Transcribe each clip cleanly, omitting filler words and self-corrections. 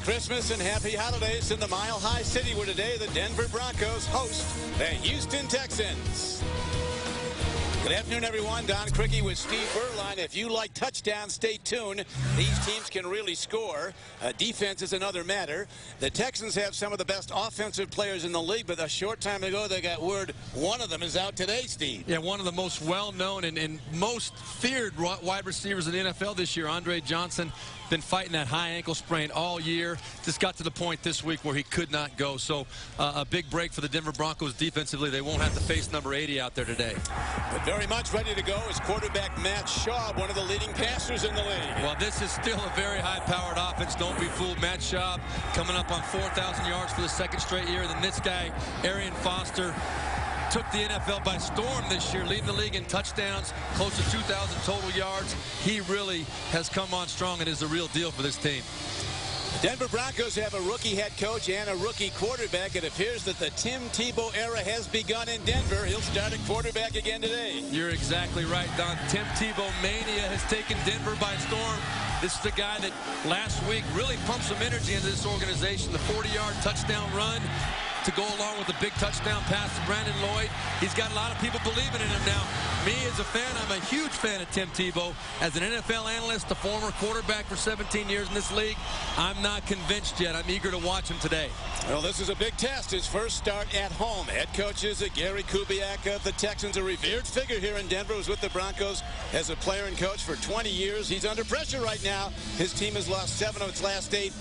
Christmas and happy holidays in the Mile High City, where today the Denver Broncos host the Houston Texans. Good afternoon, everyone. Don Criqui with Steve Berline. If you like touchdowns, stay tuned. These teams can really score. Defense is another matter. The Texans have some of the best offensive players in the league, but a short time ago they got word one of them is out today, Steve. Yeah, one of the most well-known and most feared wide receivers in the NFL this year, Andre Johnson, been fighting that high ankle sprain all year. Just got to the point this week where he could not go. So a big break for the Denver Broncos defensively. They won't have to face number 80 out there today. But very much ready to go is quarterback Matt Schaub, one of the leading passers in the league. Well, this is still a very high-powered offense. Don't be fooled. Matt Schaub coming up on 4,000 yards for the second straight year. Then this guy, Arian Foster, took the NFL by storm this year, leading the league in touchdowns, close to 2,000 total yards. He really has come on strong and is the real deal for this team. Denver Broncos have a rookie head coach and a rookie quarterback. It appears that the Tim Tebow era has begun in Denver. He'll start at quarterback again today. You're exactly right, Don. Tim Tebow mania has taken Denver by storm. This is the guy that last week really pumped some energy into this organization. The 40-yard touchdown run to go along with the big touchdown pass to Brandon Lloyd. He's got a lot of people believing in him now. Me as a fan, I'm a huge fan of Tim Tebow. As an NFL analyst, a former quarterback for 17 years in this league, I'm not convinced yet. I'm eager to watch him today. Well, this is a big test. His first start at home. Head coach is Gary Kubiak of the Texans, a revered figure here in Denver. Was with the Broncos as a player and coach for 20 years. He's under pressure right now. His team has lost 7 of its last 8.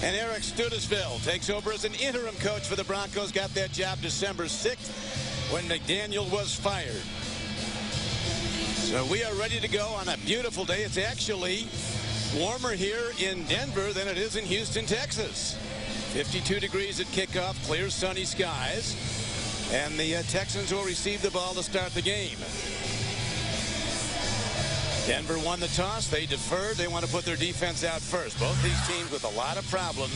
And Eric Studesville takes over as an interim coach for the Broncos. Got that job December 6th when McDaniel was fired. So we are ready to go on a beautiful day. It's actually warmer here in Denver than it is in Houston, Texas. 52 degrees at kickoff, clear sunny skies. And the Texans will receive the ball to start the game. Denver won the toss. They deferred. They want to put their defense out first. Both these teams with a lot of problems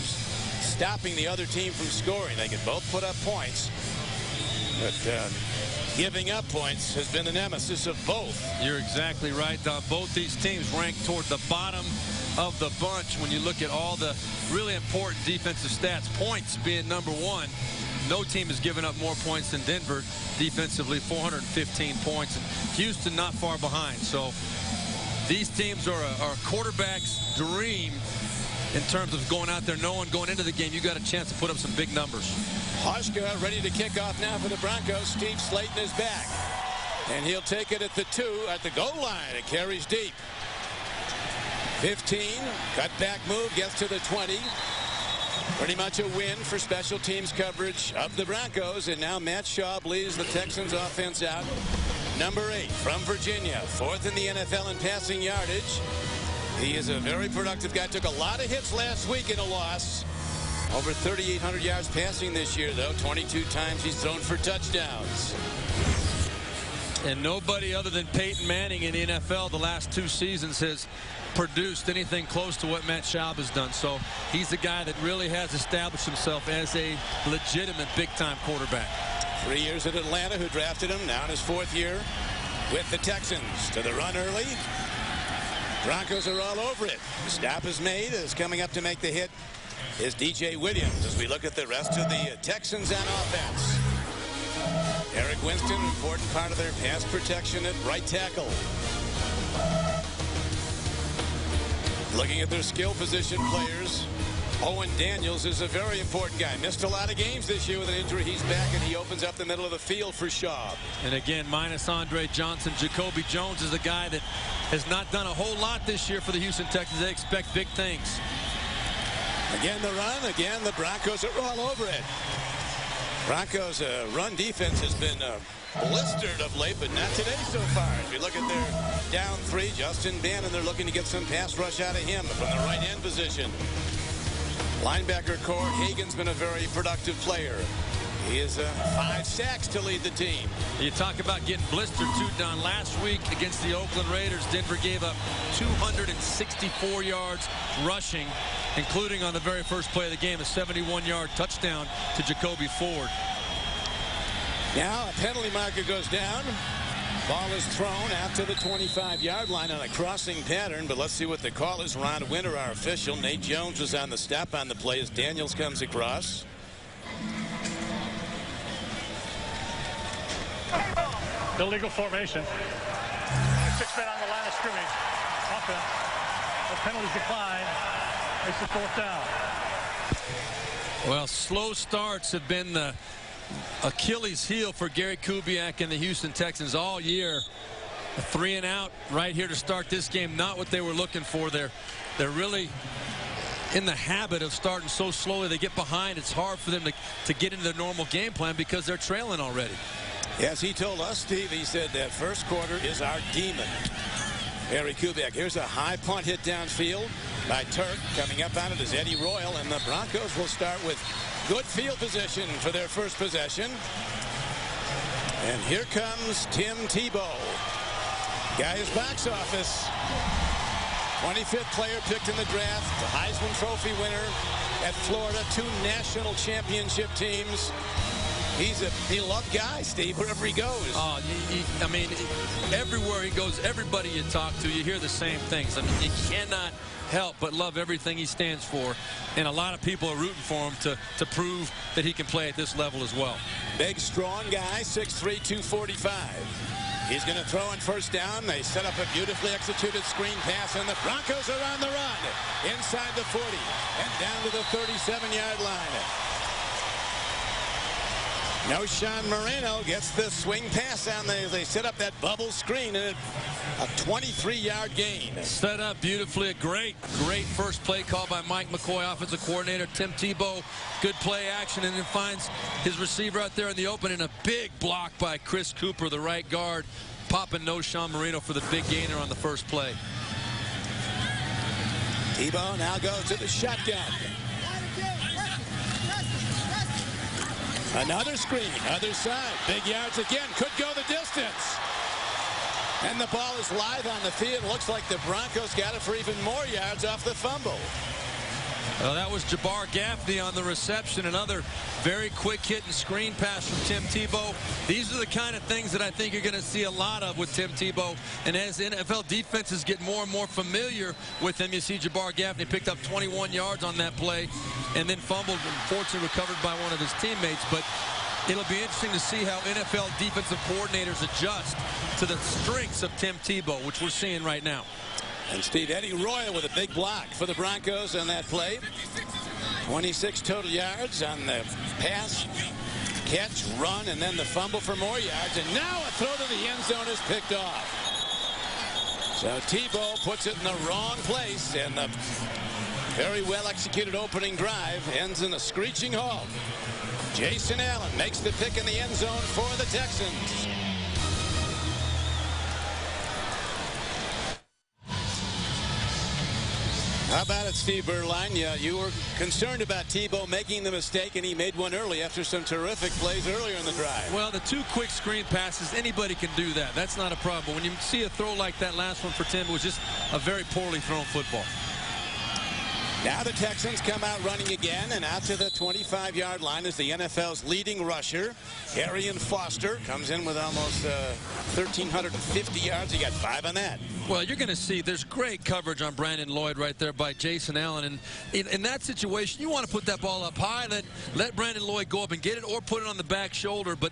stopping the other team from scoring. They can both put up points, but giving up points has been the nemesis of both. You're exactly right, Don. Both these teams ranked toward the bottom of the bunch when you look at all the really important defensive stats. Points being number 1. No team has given up more points than Denver defensively, 415 points. And Houston not far behind. So these teams are a quarterback's dream in terms of going out there knowing going into the game you got a chance to put up some big numbers. Hauschka ready to kick off now for the Broncos. Steve Slayton is back. And he'll take it at the 2 at the goal line. It carries deep. 15, cut back move, gets to the 20. Pretty much a win for special teams coverage of the Broncos. And now Matt Schaub leads the Texans offense out. Number 8 from Virginia, 4th in the NFL in passing yardage. He is a very productive guy. Took a lot of hits last week in a loss. Over 3,800 yards passing this year, though. 22 times he's thrown for touchdowns. And nobody other than Peyton Manning in the NFL the last 2 seasons has produced anything close to what Matt Schaub has done. So he's the guy that really has established himself as a legitimate big-time quarterback. 3 years at Atlanta, who drafted him. Now in his 4th year with the Texans. To the run early. Broncos are all over it. The stop is made. Is coming up to make the hit is DJ Williams as we look at the rest of the Texans on offense. Eric Winston, important part of their pass protection at right tackle. Looking at their skill position players, Owen Daniels is a very important guy. Missed a lot of games this year with an injury. He's back, and he opens up the middle of the field for Schaub. And again, minus Andre Johnson, Jacoby Jones is a guy that has not done a whole lot this year for the Houston Texans. They expect big things. Again, the run. Again, the Broncos are all over it. Broncos' run defense has been blistered of late, but not today so far. As we look at their down 3, Justin Bannon, they're looking to get some pass rush out of him from the right end position. Linebacker core, Hagan's been a very productive player. He is 5 sacks to lead the team. You talk about getting blistered too, Don. Last week against the Oakland Raiders, Denver gave up 264 yards rushing, including on the very first play of the game, a 71-yard touchdown to Jacoby Ford. Now a penalty marker goes down. Ball is thrown out to the 25-yard line on a crossing pattern, but let's see what the call is. Ron Winter, our official. Nate Jones was on the stop on the play as Daniels comes across. Illegal formation. 6 men on the line of scrimmage. Offense. The penalties decline. Makes it 4th down. Well, slow starts have been the Achilles heel for Gary Kubiak and the Houston Texans all year. A 3 and out right here to start this game. Not what they were looking for. They're really in the habit of starting so slowly. They get behind. It's hard for them to get into their normal game plan because they're trailing already. Yes, he told us, Steve, he said that first quarter is our demon. Gary Kubiak. Here's a high punt hit downfield by Turk. Coming up on it is Eddie Royal, and the Broncos will start with good field position for their first possession. And here comes Tim Tebow. Guy's box office. 25th player picked in the draft. The Heisman Trophy winner at Florida. 2 national championship teams. He's a beloved guy, Steve, wherever he goes. I mean, everywhere he goes, everybody you talk to, you hear the same things. I mean, you cannot help but love everything he stands for. And a lot of people are rooting for him to prove that he can play at this level as well. Big, strong guy, 6'3", 245. He's going to throw on first down. They set up a beautifully executed screen pass, and the Broncos are on the run. Inside the 40 and down to the 37-yard line. Noshawn Moreno gets the swing pass on. They set up that bubble screen, and a 23-yard gain. Set up beautifully. A great first play call by Mike McCoy, offensive coordinator. Tim Tebow, good play action, and then finds his receiver out there in the open, and a big block by Chris Cooper, the right guard, popping Noshawn Moreno for the big gainer on the first play. Tebow now goes to the shotgun. Another screen, other side. Big yards again. Could go the distance. And the ball is live on the field. Looks like the Broncos got it for even more yards off the fumble. Well, that was Jabbar Gaffney on the reception. Another very quick hit and screen pass from Tim Tebow. These are the kind of things that I think you're going to see a lot of with Tim Tebow. And as NFL defenses get more and more familiar with him, you see Jabbar Gaffney picked up 21 yards on that play and then fumbled, unfortunately recovered by one of his teammates. But it'll be interesting to see how NFL defensive coordinators adjust to the strengths of Tim Tebow, which we're seeing right now. And Steve, Eddie Royal with a big block for the Broncos on that play. 26 total yards on the pass, catch, run, and then the fumble for more yards. And now a throw to the end zone is picked off. So Tebow puts it in the wrong place, and the very well executed opening drive ends in a screeching halt. Jason Allen makes the pick in the end zone for the Texans. How about it, Steve Berline? Yeah, you were concerned about Tebow making the mistake, and he made one early after some terrific plays earlier in the drive. Well, the 2 quick screen passes, anybody can do that. That's not a problem. When you see a throw like that last one for Tim, it was just a very poorly thrown football. Now the Texans come out running again, and out to the 25-yard line is the NFL's leading rusher. Arian Foster comes in with almost 1,350 yards. He got 5 on that. Well, you're going to see there's great coverage on Brandon Lloyd right there by Jason Allen. And in that situation, you want to put that ball up high, let Brandon Lloyd go up and get it, or put it on the back shoulder. But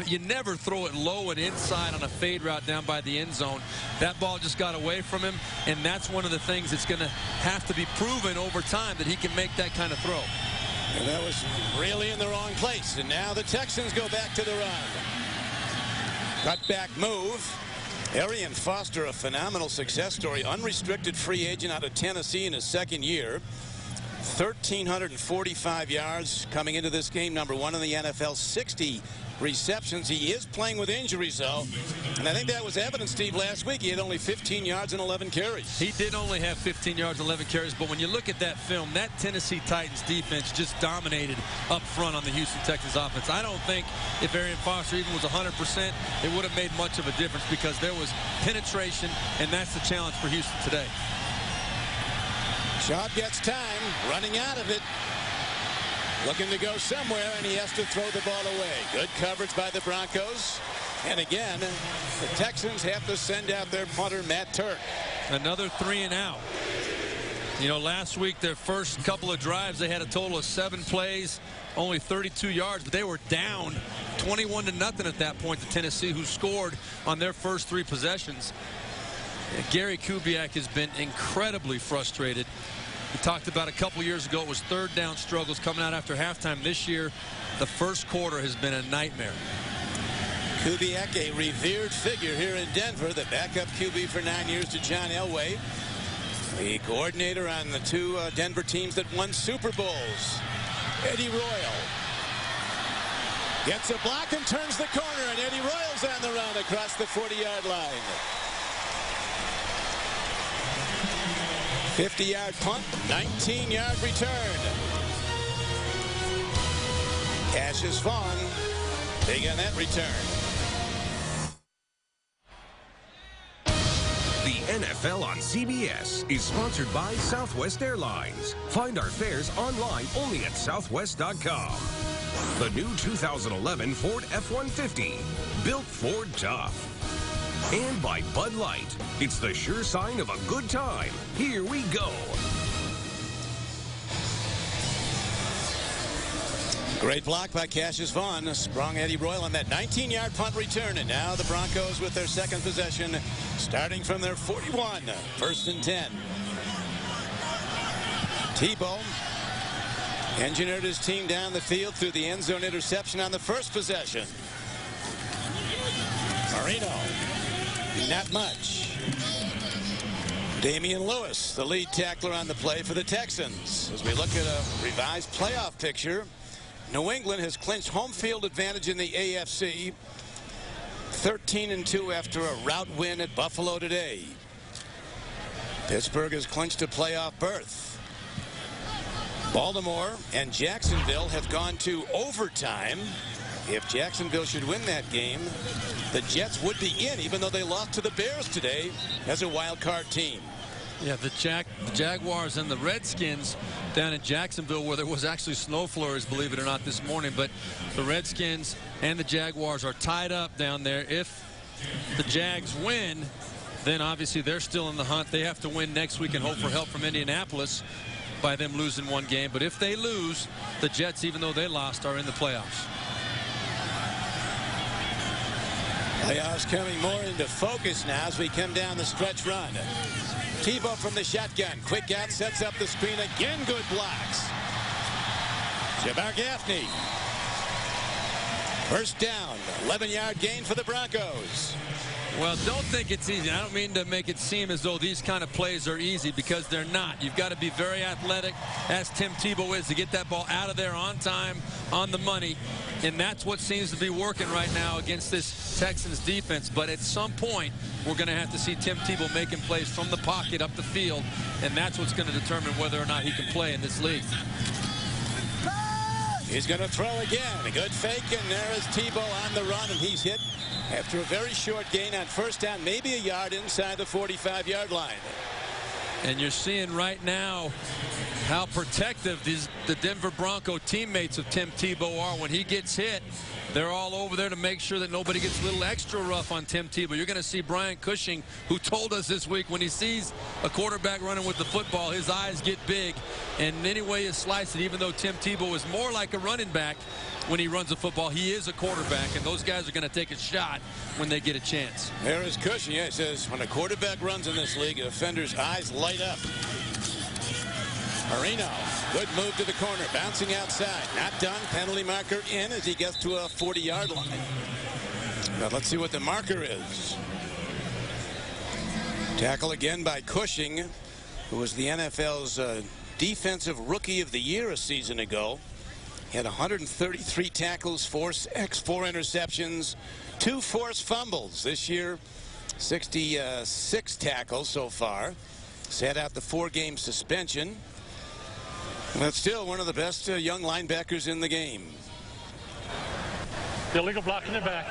you never throw it low and inside on a fade route down by the end zone. That ball just got away from him, and that's one of the things that's going to have to be proven over time, that he can make that kind of throw. And that was really in the wrong place. And now the Texans go back to the run. Cutback move. Arian Foster, a phenomenal success story. Unrestricted free agent out of Tennessee in his second year. 1,345 yards coming into this game. Number 1 in the NFL. 60 receptions. He is playing with injuries, though. And I think that was evident, Steve, last week. He had only 15 yards and 11 carries. He did only have 15 yards and 11 carries. But when you look at that film, that Tennessee Titans defense just dominated up front on the Houston Texans offense. I don't think if Arian Foster even was 100%, it would have made much of a difference, because there was penetration, and that's the challenge for Houston today. Schaub gets time, running out of it. Looking to go somewhere, and he has to throw the ball away. Good coverage by the Broncos. And again, the Texans have to send out their punter, Matt Turk. Another 3 and out. You know, last week, their first couple of drives, they had a total of 7 plays, only 32 yards, but they were down 21-0 at that point to Tennessee, who scored on their first 3 possessions. Gary Kubiak has been incredibly frustrated. We talked about a couple years ago, it was 3rd down struggles coming out after halftime. This year, the first quarter has been a nightmare. Kubiak, a revered figure here in Denver, the backup QB for 9 years to John Elway, the coordinator on the 2 Denver teams that won Super Bowls. Eddie Royal gets a block and turns the corner, and Eddie Royal's on the run across the 40-yard line. 50-yard punt, 19-yard return. Cassius Vaughn, big on that return. The NFL on CBS is sponsored by Southwest Airlines. Find our fares online only at southwest.com. The new 2011 Ford F-150, built Ford tough. And by Bud Light. It's the sure sign of a good time. Here we go. Great block by Cassius Vaughn. Sprung Eddie Royal on that 19-yard punt return. And now the Broncos with their second possession, starting from their 41. 1st and 10. Tebow engineered his team down the field through the end zone interception on the first possession. Marino, not much. Damian Lewis, the lead tackler on the play for the Texans. As we look at a revised playoff picture, New England has clinched home field advantage in the AFC. 13-2 after a rout win at Buffalo today. Pittsburgh has clinched a playoff berth. Baltimore and Jacksonville have gone to overtime. If Jacksonville should win that game, the Jets would be in, even though they lost to the Bears today as a wild card team. Yeah, the Jaguars and the Redskins down in Jacksonville, where there was actually snow flurries, believe it or not, this morning. But the Redskins and the Jaguars are tied up down there. If the Jags win, then obviously they're still in the hunt. They have to win next week and hope for help from Indianapolis by them losing one game. But if they lose, the Jets, even though they lost, are in the playoffs. Playoffs coming more into focus now as we come down the stretch run. Tebow from the shotgun. Quick out, sets up the screen again. Good blocks. Jabbar Gaffney. First down. 11-yard gain for the Broncos. Well, don't think it's easy. I don't mean to make it seem as though these kind of plays are easy, because they're not. You've got to be very athletic, as Tim Tebow is, to get that ball out of there on time, on the money. And that's what seems to be working right now against this Texans defense. But at some point, we're going to have to see Tim Tebow making plays from the pocket up the field. And that's what's going to determine whether or not he can play in this league. He's going to throw again. A good fake, and there is Tebow on the run, and he's hit after a very short gain on first down, maybe a yard inside the 45-yard line. And you're seeing right now how protective the Denver Bronco teammates of Tim Tebow are. When he gets hit, they're all over there to make sure that nobody gets a little extra rough on Tim Tebow. You're going to see Brian Cushing, who told us this week when he sees a quarterback running with the football, his eyes get big. And any way you slice it, even though Tim Tebow is more like a running back when he runs the football, he is a quarterback, and those guys are going to take a shot when they get a chance. There is Cushing. Yeah, he says when a quarterback runs in this league, a defender's eyes light up. Marino, good move to the corner, bouncing outside. Not done. Penalty marker in as he gets to a 40-yard line. Now let's see what the marker is. Tackle again by Cushing, who was the NFL's Defensive Rookie of the Year a season ago. He had 133 tackles, 4 sacks, 4 interceptions, 2 forced fumbles. This year, 66 tackles so far. Sat out the 4-game suspension. But still one of the best young linebackers in the game. The illegal block in the back.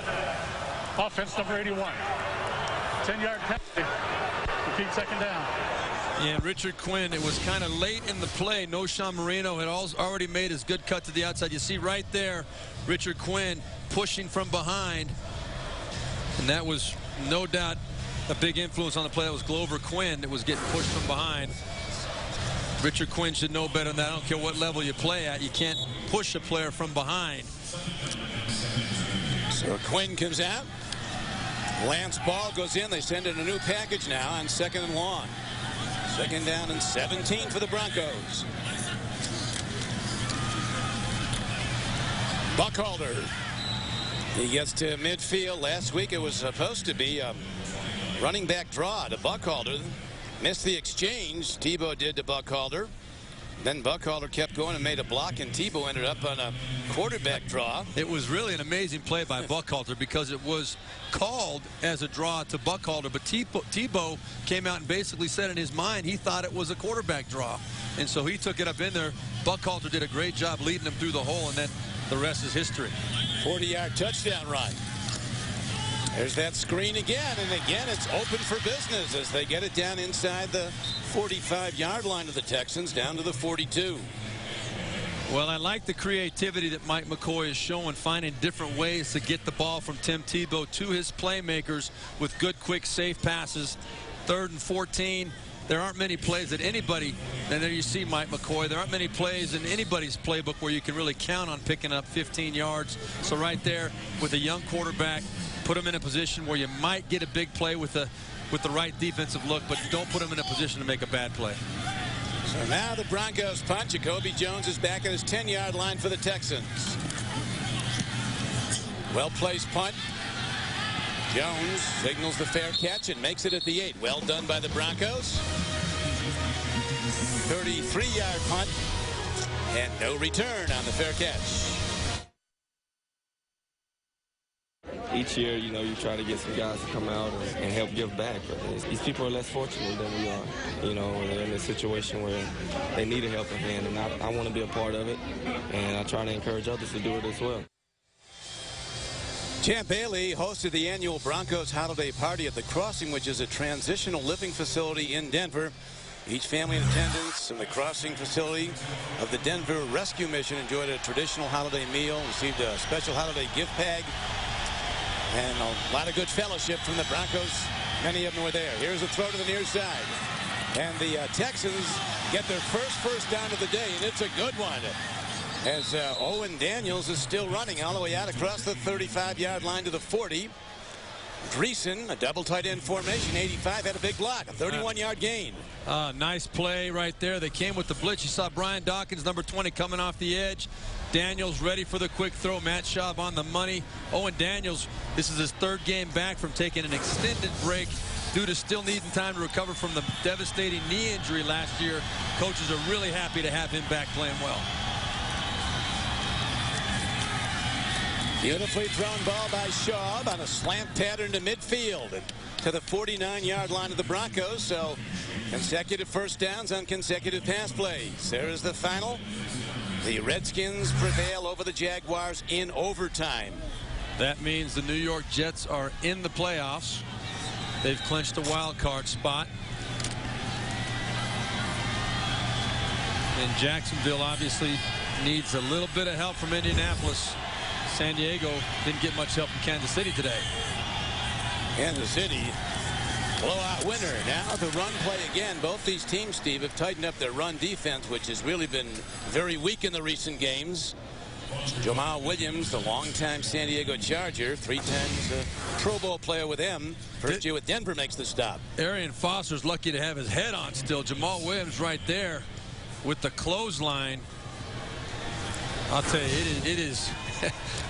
Offense number 81. 10-yard penalty. Repeat second down. Yeah, Richard Quinn, it was kind of late in the play. Noshawn Marino had already made his good cut to the outside. You see right there, Richard Quinn pushing from behind. And that was no doubt a big influence on the play. That was Glover Quinn that was getting pushed from behind. Richard Quinn should know better than that. I don't care what level you play at. You can't push a player from behind. So Quinn comes out. Lance Ball goes in. They send in a new package now on 2nd and long. 2nd down and 17 for the Broncos. Buckhalter. He gets to midfield. Last week it was supposed to be a running back draw to Buckhalter. Missed the exchange. Tebow did to Buckhalter. Then Buckhalter kept going and made a block, and Tebow ended up on a quarterback draw. It was really an amazing play by Buckhalter because it was called as a draw to Buckhalter, but Tebow came out and basically said in his mind he thought it was a quarterback draw. And so he took it up in there. Buckhalter did a great job leading him through the hole, and then the rest is history. 40-yard touchdown run. There's that screen again, and again it's open for business as they get it down inside the 45-yard line of the Texans, down to the 42. Well, I like the creativity that Mike McCoy is showing, finding different ways to get the ball from Tim Tebow to his playmakers with good, quick, safe passes. 3rd and 14. There aren't many plays that anybody, and there you see Mike McCoy, there aren't many plays in anybody's playbook where you can really count on picking up 15 yards. So right there with a young quarterback, put him in a position where you might get a big play with the right defensive look, but don't put him in a position to make a bad play. So now the Broncos punt. Jacoby Jones is back at his 10-yard line for the Texans. Well-placed punt. Jones signals the fair catch and makes it at the 8. Well done by the Broncos. 33-yard punt and no return on the fair catch. Each year, you know, you try to get some guys to come out and help give back. But these people are less fortunate than we are. You know, they're in a situation where they need a helping hand, and I want to be a part of it, and I try to encourage others to do it as well. Champ Bailey hosted the annual Broncos holiday party at the Crossing, which is a transitional living facility in Denver. Each family in attendance in the Crossing facility of the Denver Rescue Mission enjoyed a traditional holiday meal, received a special holiday gift bag, and a lot of good fellowship from the Broncos. Many of them were there. Here's a throw to the near side. And the Texans get their first down of the day, and it's a good one. As Owen Daniels is still running all the way out across the 35-yard line to the 40. Dreesen, a double tight end formation, 85, had a big block, a 31-yard gain. Nice play right there. They came with the blitz. You saw Brian Dawkins, number 20, coming off the edge. Daniels ready for the quick throw. Matt Schaub on the money. Owen Daniels, this is his 3rd game back from taking an extended break due to still needing time to recover from the devastating knee injury last year. Coaches are really happy to have him back playing well. Beautifully thrown ball by Schaub on a slant pattern to midfield and to the 49-yard line of the Broncos. So consecutive first downs on consecutive pass plays. There is the final. The Redskins prevail over the Jaguars in overtime. That means the New York Jets are in the playoffs. They've clinched a wild card spot. And Jacksonville obviously needs a little bit of help from Indianapolis. San Diego didn't get much help from Kansas City today. Kansas City, blowout winner. Now the run play again. Both these teams, Steve, have tightened up their run defense, which has really been very weak in the recent games. Jamal Williams, the longtime San Diego Charger, 3 times a Pro Bowl player with them. First year with Denver makes the stop. Arian Foster's lucky to have his head on still. Jamal Williams right there with the clothesline. I'll tell you,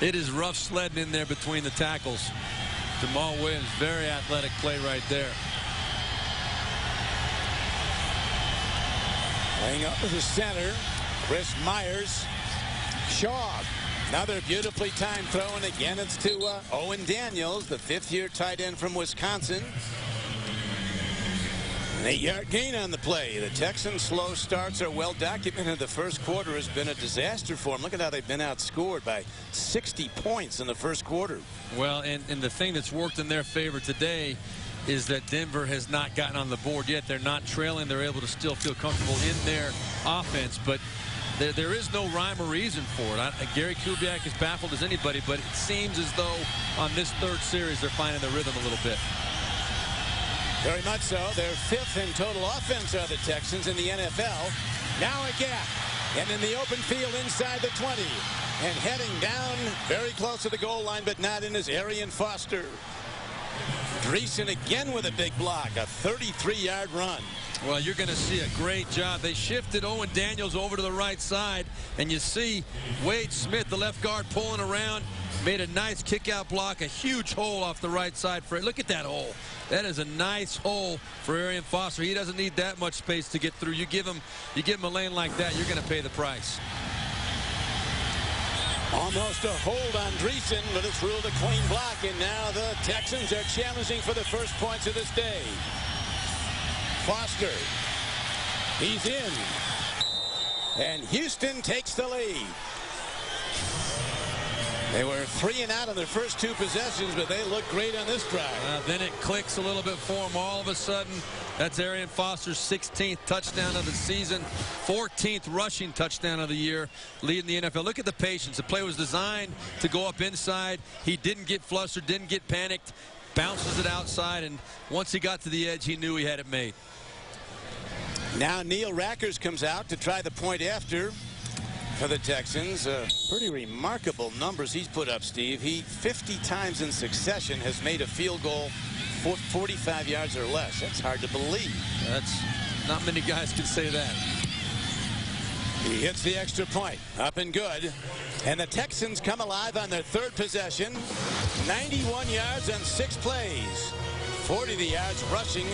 it is rough sledding in there between the tackles. Jamal Williams, very athletic play right there. Playing up to the center, Chris Myers. Schaub, another beautifully timed throw, and again it's to Owen Daniels, the 5th-year tight end from Wisconsin. An 8-yard gain on the play. The Texans' slow starts are well documented. The first quarter has been a disaster for them. Look at how they've been outscored by 60 points in the first quarter. Well, and the thing that's worked in their favor today is that Denver has not gotten on the board yet. They're not trailing. They're able to still feel comfortable in their offense. But There is no rhyme or reason for it. Gary Kubiak is baffled as anybody, but it seems as though on this third series they're finding the rhythm a little bit. Very much so. They're 5th in total offense are the Texans in the NFL. Now a gap. And in the open field inside the 20. And heading down very close to the goal line, but not in, is Arian Foster. Dreesen again with a big block. A 33-yard run. Well, you're going to see a great job. They shifted Owen Daniels over to the right side, and you see Wade Smith, the left guard, pulling around, made a nice kick-out block, a huge hole off the right side for it. Look at that hole. That is a nice hole for Arian Foster. He doesn't need that much space to get through. You give him a lane like that, you're going to pay the price. Almost a hold on Dreesen, but it's ruled a clean block, and now the Texans are challenging for the first points of this day. Foster, he's in, and Houston takes the lead. They were 3 and out on their first 2 possessions, but they look great on this drive. Then it clicks a little bit for them. All of a sudden, that's Arian Foster's 16th touchdown of the season, 14th rushing touchdown of the year, leading the NFL. Look at the patience. The play was designed to go up inside. He didn't get flustered, didn't get panicked, bounces it outside, and once he got to the edge, he knew he had it made. Now Neil Rackers comes out to try the point after for the Texans. Pretty remarkable numbers he's put up, Steve. He 50 times in succession has made a field goal for 45 yards or less. That's hard to believe. That's not many guys can say that. He hits the extra point. Up and good. And the Texans come alive on their 3rd possession. 91 yards on 6 plays. 40 the yards rushing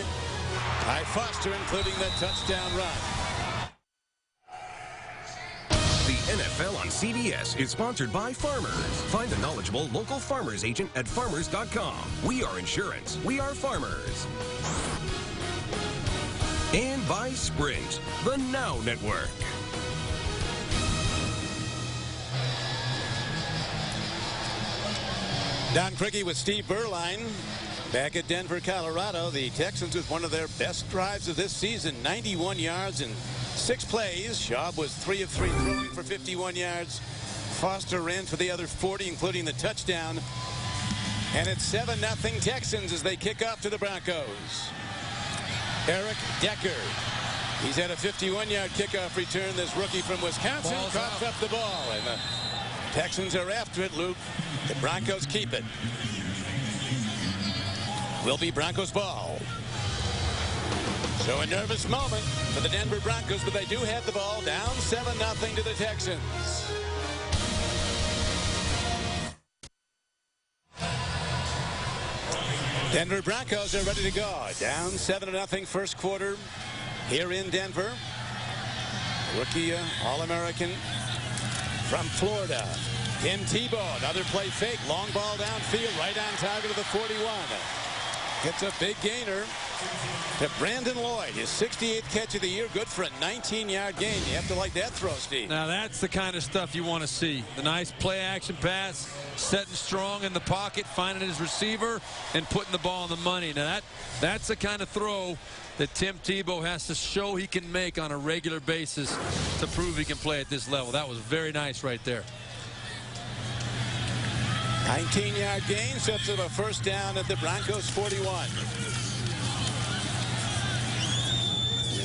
by Foster, including the touchdown run. The NFL on CBS is sponsored by Farmers. Find a knowledgeable local Farmers agent at farmers.com. We are insurance. We are Farmers. And by Sprint, the Now Network. Don Criqui with Steve Berline. Back at Denver, Colorado, the Texans with one of their best drives of this season. 91 yards in 6 plays. Schaub was 3 of 3 throwing for 51 yards. Foster ran for the other 40, including the touchdown. And it's 7-0 Texans as they kick off to the Broncos. Eric Decker. He's had a 51-yard kickoff return. This rookie from Wisconsin coughs up the ball. And the Texans are after it, Luke. The Broncos keep it. Will be Broncos ball. So a nervous moment for the Denver Broncos, but they do have the ball, down 7-0 to the Texans. Denver Broncos are ready to go. Down 7-0 first quarter here in Denver. Rookie All-American from Florida. Tim Tebow, another play fake. Long ball downfield, right on target of the 41. Gets a big gainer to Brandon Lloyd. His 68th catch of the year. Good for a 19-yard gain. You have to like that throw, Steve. Now that's the kind of stuff you want to see. The nice play-action pass, setting strong in the pocket, finding his receiver, and putting the ball on the money. Now that's the kind of throw that Tim Tebow has to show he can make on a regular basis to prove he can play at this level. That was very nice right there. 19-yard gain, sets up a first down at the Broncos 41.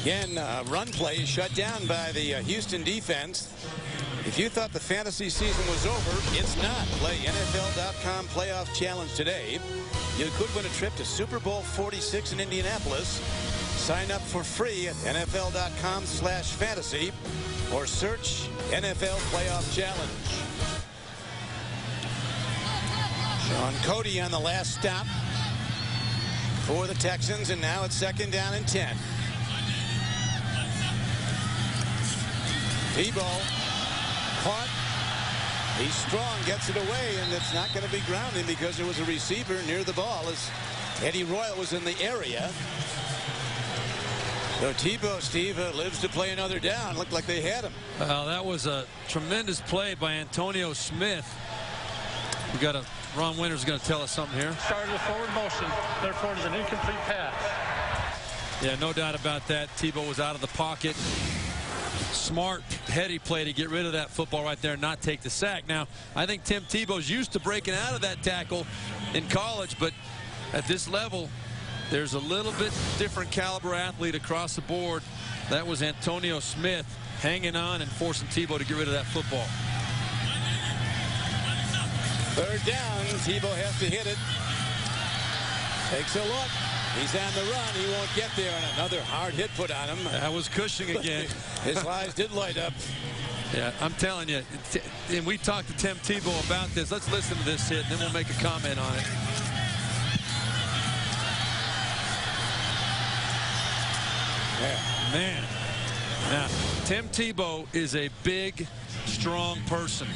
Again, run play is shut down by the Houston defense. If you thought the fantasy season was over, it's not. Play NFL.com Playoff Challenge today. You could win a trip to Super Bowl 46 in Indianapolis. Sign up for free at NFL.com/fantasy or search NFL Playoff Challenge. Sean Cody on the last stop for the Texans, and now it's 2nd down and 10. Tebow caught. He's strong, gets it away, and it's not going to be grounding because there was a receiver near the ball as Eddie Royal was in the area. So Tebow, Steve, lives to play another down. Looked like they had him. Well, that was a tremendous play by Antonio Smith. We got Ron Winters going to tell us something here. Started with forward motion. Therefore, it is an incomplete pass. Yeah, no doubt about that. Tebow was out of the pocket. smart, heady play to get rid of that football right there and not take the sack. Now, I think Tim Tebow's used to breaking out of that tackle in college, but at this level, there's a little bit different caliber athlete across the board. That was Antonio Smith hanging on and forcing Tebow to get rid of that football. Third down. Tebow has to hit it. Takes a look. He's on the run. He won't get there, and another hard hit put on him. That was Cushing again. His eyes did light up. Yeah, I'm telling you. And we talked to Tim Tebow about this. Let's listen to this hit, and then we'll make a comment on it. Yeah. Man. Now, Tim Tebow is a big, strong person.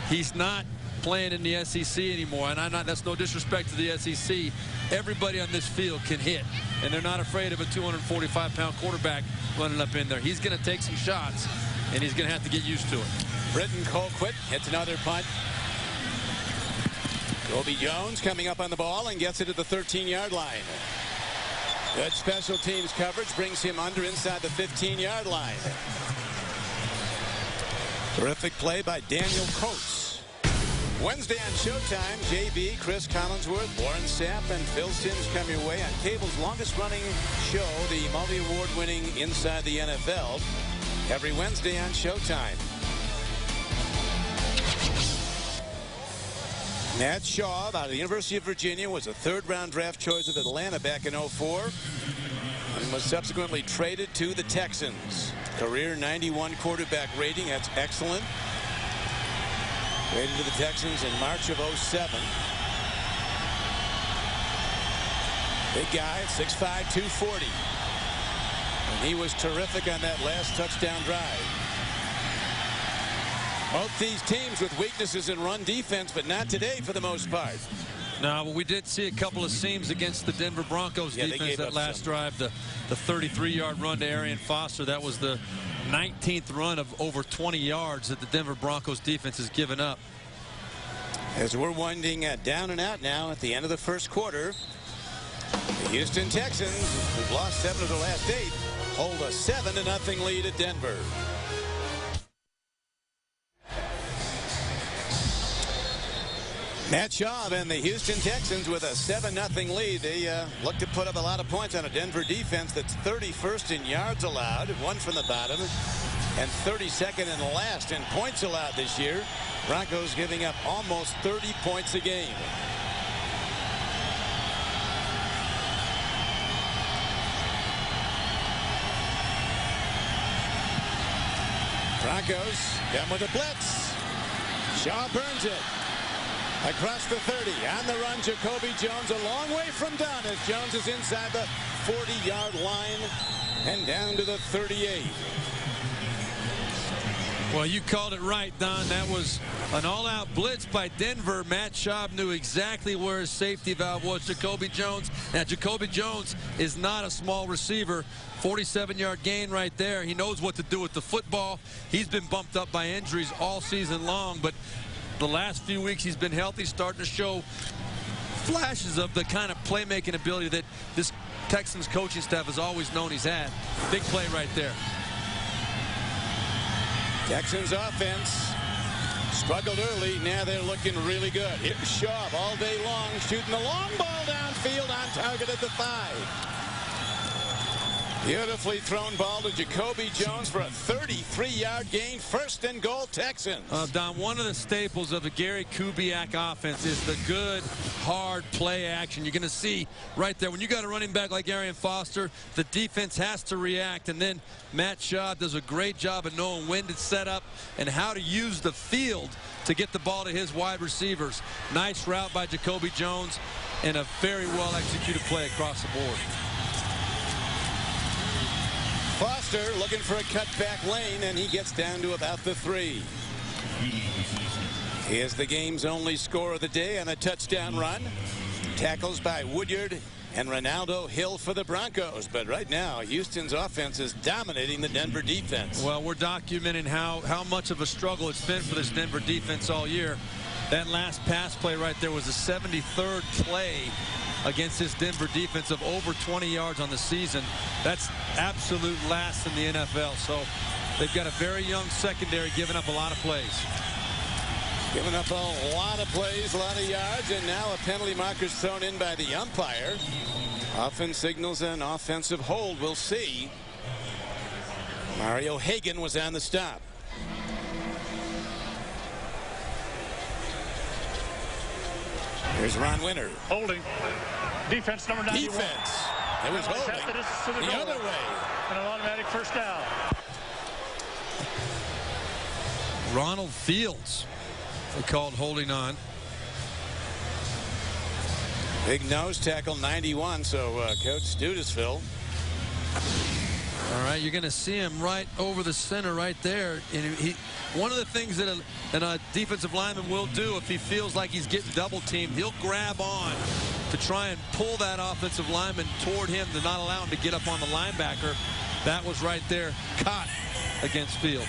He's not playing in the SEC anymore, and that's no disrespect to the SEC. Everybody on this field can hit, and they're not afraid of a 245-pound quarterback running up in there. He's going to take some shots, and he's going to have to get used to it. Britton Colquitt hits another punt. Kobe Jones coming up on the ball and gets it at the 13-yard line. Good special teams coverage brings him under inside the 15-yard line. Terrific play by Daniel Coates. Wednesday on Showtime, JB, Chris Collinsworth, Warren Sapp, and Phil Simms come your way on cable's longest-running show, the multi-award-winning Inside the NFL, every Wednesday on Showtime. Matt Shaw, out of the University of Virginia, was a third-round draft choice of Atlanta back in 2004 and was subsequently traded to the Texans. Career 91 quarterback rating. That's excellent. Traded to the Texans in March of 2007. Big guy at 6'5", 240. And he was terrific on that last touchdown drive. Both these teams with weaknesses in run defense, but not today for the most part. No, but we did see a couple of seams against the Denver Broncos defense that last drive. The 33-yard run to Arian Foster. That was the 19th run of over 20 yards that the Denver Broncos defense has given up. As we're winding down and out now at the end of the first quarter, the Houston Texans, who've lost 7 of their last 8, hold a 7-0 lead at Denver. Matt Shaw and the Houston Texans with a 7-0 lead. They look to put up a lot of points on a Denver defense that's 31st in yards allowed, one from the bottom, and 32nd and last in points allowed this year. Broncos giving up almost 30 points a game. Broncos come with a blitz. Shaw burns it. Across the 30, on the run, Jacoby Jones a long way from done as Jones is inside the 40-yard line and down to the 38. Well, you called it right, Don. That was an all-out blitz by Denver. Matt Schaub knew exactly where his safety valve was, Jacoby Jones. Now, Jacoby Jones is not a small receiver. 47-yard gain right there. He knows what to do with the football. He's been bumped up by injuries all season long, but the last few weeks he's been healthy, starting to show flashes of the kind of playmaking ability that this Texans coaching staff has always known he's had. Big play right there. Texans offense struggled early. Now they're looking really good. Here's Schaub all day long, shooting the long ball downfield on target at the 5. Beautifully thrown ball to Jacoby Jones for a 33-yard gain. First and goal, Texans. Don, one of the staples of the Gary Kubiak offense is the good, hard play action. You're going to see right there, when you got a running back like Arian Foster, the defense has to react, and then Matt Schaub does a great job of knowing when to set up and how to use the field to get the ball to his wide receivers. Nice route by Jacoby Jones and a very well-executed play across the board. Foster looking for a cutback lane, and he gets down to about the 3. He is the game's only score of the day on a touchdown run. Tackles by Woodyard and Ronaldo Hill for the Broncos. But right now, Houston's offense is dominating the Denver defense. Well, we're documenting how much of a struggle it's been for this Denver defense all year. That last pass play right there was the 73rd play against this Denver defense of over 20 yards on the season. That's absolute last in the NFL. So They've got a very young secondary giving up a lot of plays. Giving up a lot of plays, a lot of yards, and now a penalty marker is thrown in by the umpire. Offense signals an offensive hold. We'll see. Mario Hagan was on the stop. Here's Ron Winter. Holding. Defense number 91. Defense. It was holding the other way. And an automatic first down. Ronald Fields, they called holding on. Big nose tackle, 91. So Coach Studesville. All right, you're going to see him right over the center right there. And one of the things that a defensive lineman will do if he feels like he's getting double teamed, he'll grab on to try and pull that offensive lineman toward him to not allow him to get up on the linebacker. That was right there, caught against Fields.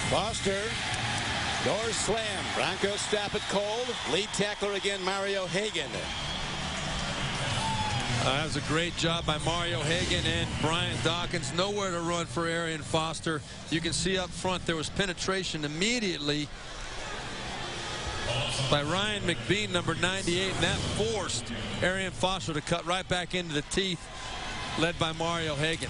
Foster, doors slam. Broncos stop it cold. Lead tackler again, Mario Hagan. That was a great job by Mario Hagan and Brian Dawkins. Nowhere to run for Arian Foster. You can see up front there was penetration immediately by Ryan McBean, number 98, and that forced Arian Foster to cut right back into the teeth, led by Mario Hagan.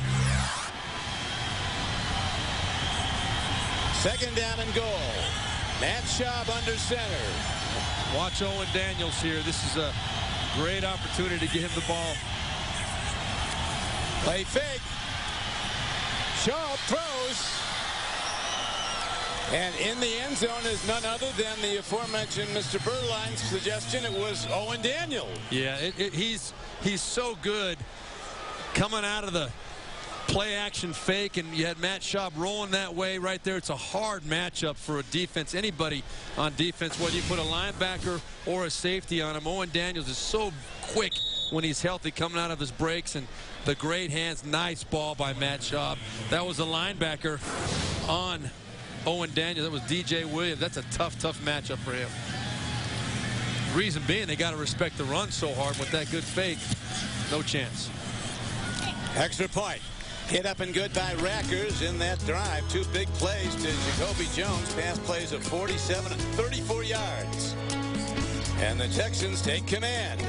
Second down and goal. Matt Schaub under center. Watch Owen Daniels here. This is a great opportunity to get him the ball. Play fake. Schaub throws. And in the end zone is none other than the aforementioned Mr. Berline's suggestion. It was Owen Daniels. Yeah, he's so good coming out of the play action fake, and you had Matt Schaub rolling that way right there. It's a hard matchup for a defense. Anybody on defense, whether you put a linebacker or a safety on him. Owen Daniels is so quick when he's healthy coming out of his breaks, and the great hands. Nice ball by Matt Schaub. That was a linebacker on Owen Daniels. That was DJ Williams. That's a tough matchup for him. Reason being, they got to respect the run so hard. With that good fake, no chance. Extra point. Hit up and good by Rackers in that drive. Two big plays to Jacoby Jones. Pass plays of 47 and 34 yards. And the Texans take command.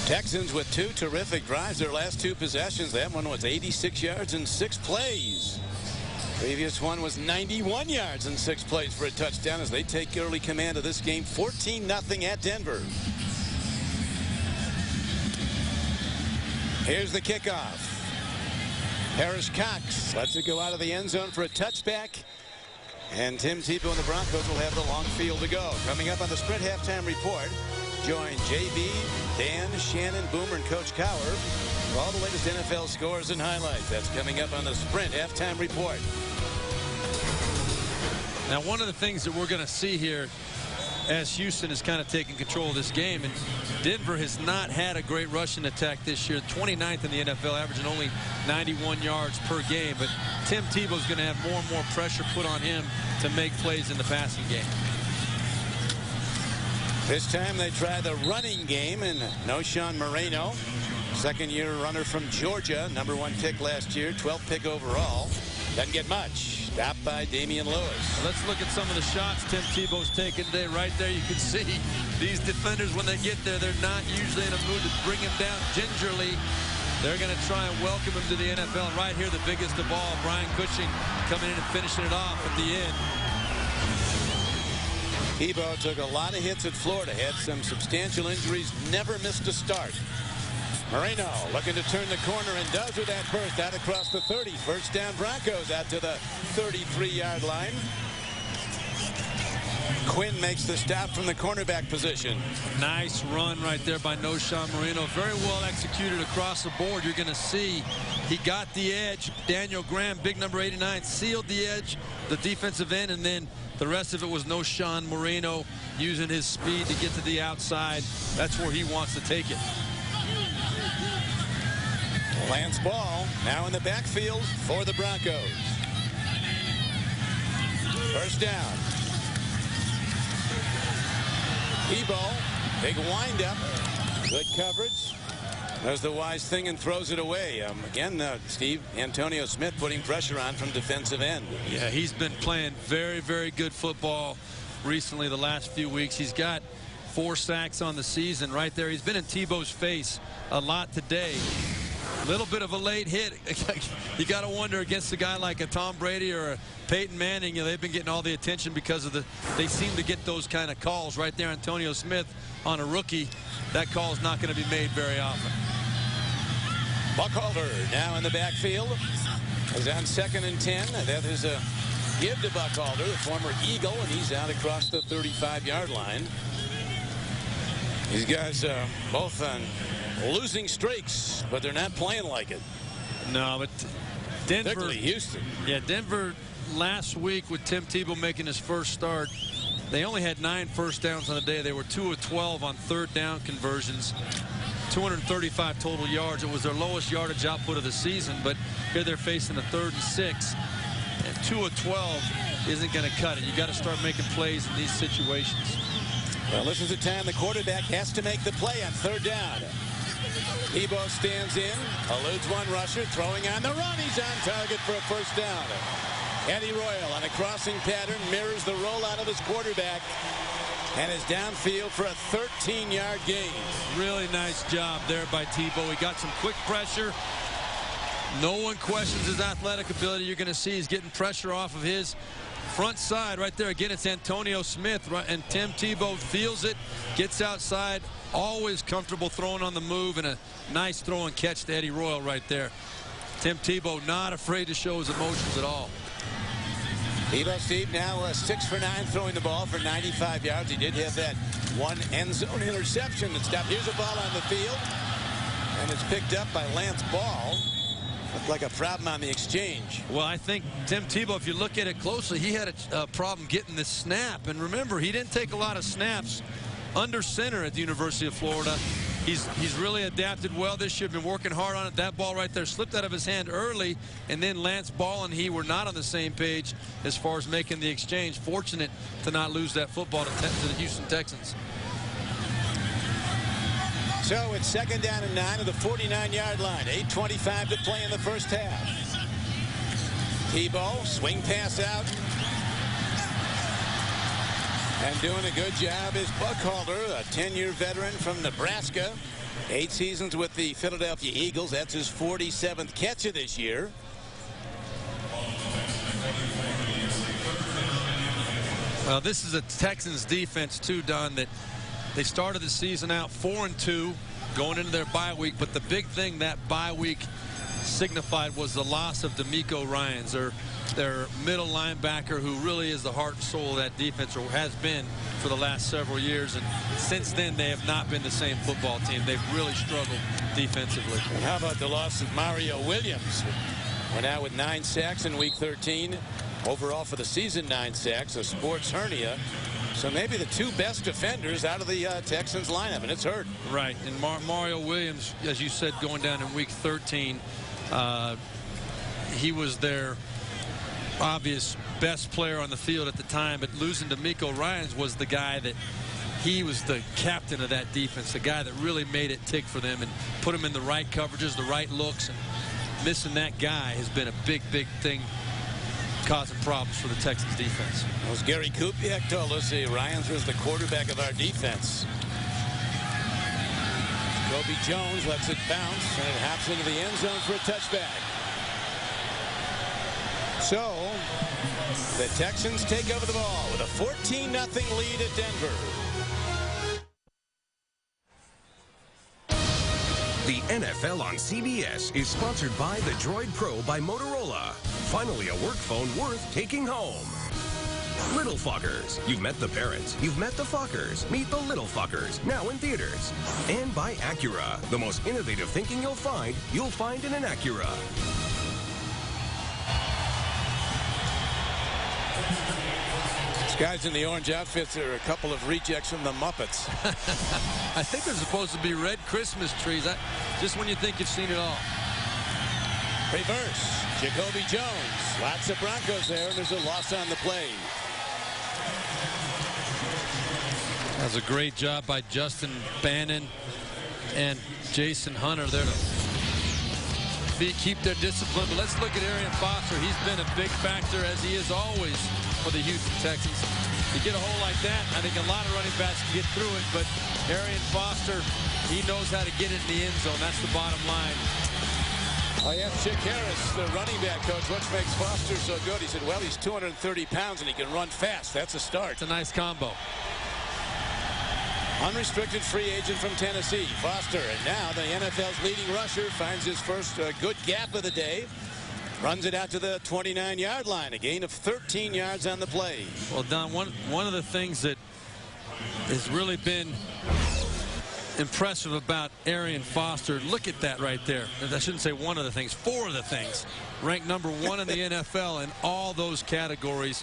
Texans with two terrific drives. Their last two possessions. That one was 86 yards and 6 plays. Previous one was 91 yards and 6 plays for a touchdown as they take early command of this game. 14-0 at Denver. Here's the kickoff. Harris Cox lets it go out of the end zone for a touchback. And Tim Tebow and the Broncos will have the long field to go. Coming up on the Sprint Halftime Report, join JB, Dan, Shannon, Boomer, and Coach Cowher for all the latest NFL scores and highlights. That's coming up on the Sprint Halftime Report. Now, one of the things that we're going to see here as Houston is kind of taking control of this game, and Denver has not had a great rushing attack this year, 29th in the NFL, averaging only 91 yards per game. But Tim Tebow is going to have more and more pressure put on him to make plays in the passing game. This time they try the running game, and Noshawn Moreno, second-year runner from Georgia, #1 pick last year, 12th pick overall. Doesn't get much. Stopped by Damian Lewis. Let's look at some of the shots Tim Tebow's taken today. Right there you can see these defenders, when they get there, they're not usually in a mood to bring him down gingerly. They're going to try and welcome him to the NFL. Right here, the biggest of all, Brian Cushing coming in and finishing it off at the end. Tebow took a lot of hits at Florida, had some substantial injuries, never missed a start. Moreno looking to turn the corner and does with that burst out across the 30. First down Broncos out to the 33-yard line. Quinn makes the stop from the cornerback position. Nice run right there by Noshawn Moreno. Very well executed across the board. You're going to see he got the edge. Daniel Graham, big number 89, sealed the edge, the defensive end, and then the rest of it was Noshawn Moreno using his speed to get to the outside. That's where he wants to take it. Lance Ball now in the backfield for the Broncos. First down. Tebow, big windup. Good coverage. Does the wise thing and throws it away. Again, Steve, Antonio Smith putting pressure on from defensive end. Yeah, he's been playing very, very good football recently the last few weeks. He's got 4 sacks on the season right there. He's been in Tebow's face a lot today. A little bit of a late hit. You got to wonder against a guy like a Tom Brady or a Peyton Manning. You know, they've been getting all the attention because of they seem to get those kind of calls right there. Antonio Smith on a rookie. That call is not going to be made very often. Buckhalter now in the backfield. Is on 2nd and 10. That is a give to Buckhalter, the former Eagle, and he's out across the 35-yard line. These guys both on losing streaks, but they're not playing like it. No, but Denver. Particularly Houston. Yeah, Denver last week with Tim Tebow making his first start, they only had 9 first downs on the day. They were 2 of 12 on 3rd down conversions. 235 total yards. It was their lowest yardage output of the season, but here they're facing a 3rd and 6. And 2 of 12 isn't going to cut it. You got to start making plays in these situations. Well, this is the time the quarterback has to make the play on 3rd down. Tebow stands in, eludes one rusher, throwing on the run. He's on target for a first down. Eddie Royal on a crossing pattern mirrors the rollout of his quarterback and is downfield for a 13-yard gain. Really nice job there by Tebow. He got some quick pressure. No one questions his athletic ability. You're going to see he's getting pressure off of his front side right there. Again, it's Antonio Smith, right? And Tim Tebow feels it, gets outside, always comfortable throwing on the move, and a nice throw and catch to Eddie Royal right there. Tim Tebow not afraid to show his emotions at all. Tebow, Steve, now 6 for 9 throwing the ball for 95 yards. He did have that one end zone interception that stopped. Here's a ball on the field, and it's picked up by Lance Ball. Looked like a problem on the exchange. Well, I think Tim Tebow, if you look at it closely, he had a problem getting the snap. And remember, he didn't take a lot of snaps under center at the University of Florida. He's really adapted well this year, been working hard on it. That ball right there slipped out of his hand early, and then Lance Ball and he were not on the same page as far as making the exchange. Fortunate to not lose that football to the Houston Texans. So it's 2nd down and 9 at the 49-yard line. 8:25 to play in the first half. Tebow, swing pass out. And doing a good job is Buckhalter, a 10-year veteran from Nebraska. 8 seasons with the Philadelphia Eagles. That's his 47th catch of this year. Well, this is a Texans defense, too, Don, that they started the season out 4-2 going into their bye week. But the big thing that bye week signified was the loss of D'Amico Ryans, their middle linebacker, who really is the heart and soul of that defense, or has been for the last several years. And since then, they have not been the same football team. They've really struggled defensively. And how about the loss of Mario Williams? Went out with 9 sacks in week 13. Overall for the season, 9 sacks, a sports hernia. So maybe the 2 best defenders out of the Texans lineup, and it's hurt. Right, and Mario Williams, as you said, going down in week 13, he was their obvious best player on the field at the time, but losing D'Amico Ryans was the guy that he was the captain of that defense, the guy that really made it tick for them and put them in the right coverages, the right looks, and missing that guy has been a big thing, causing problems for the Texans defense. As Gary Kubiak told us, Ryans was the quarterback of our defense. Kobe Jones lets it bounce, and it hops into the end zone for a touchback. So the Texans take over the ball with a 14-0 lead at Denver. The NFL on CBS is sponsored by the Droid Pro by Motorola. Finally a work phone worth taking home. Little Fuckers. You've met the parents. You've met the fuckers. Meet the little fuckers. Now in theaters. And by Acura. The most innovative thinking you'll find in an Acura. These guys in the orange outfits are a couple of rejects from the Muppets. I think they're supposed to be red Christmas trees. Just when you think you've seen it all. Reverse. Jacoby Jones. Lots of Broncos there, and there's a loss on the play. That was a great job by Justin Bannon. and Jason Hunter there to keep their discipline. But let's look at Arian Foster. He's been a big factor, as he is always, for the Houston Texans. You get a hole like that, I think a lot of running backs can get through it, but Arian Foster, he knows how to get it in the end zone. That's the bottom line. I asked Chick Harris, the running back coach, what makes Foster so good? He said, well, he's 230 pounds and he can run fast. That's a start. It's a nice combo. Unrestricted free agent from Tennessee, Foster. And now the NFL's leading rusher finds his first good gap of the day. Runs it out to the 29-yard line. A gain of 13 yards on the play. Well, Don, one of the things that has really been impressive about Arian Foster, look at that right there. I shouldn't say one of the things, four of the things. Ranked #1 in the NFL in all those categories.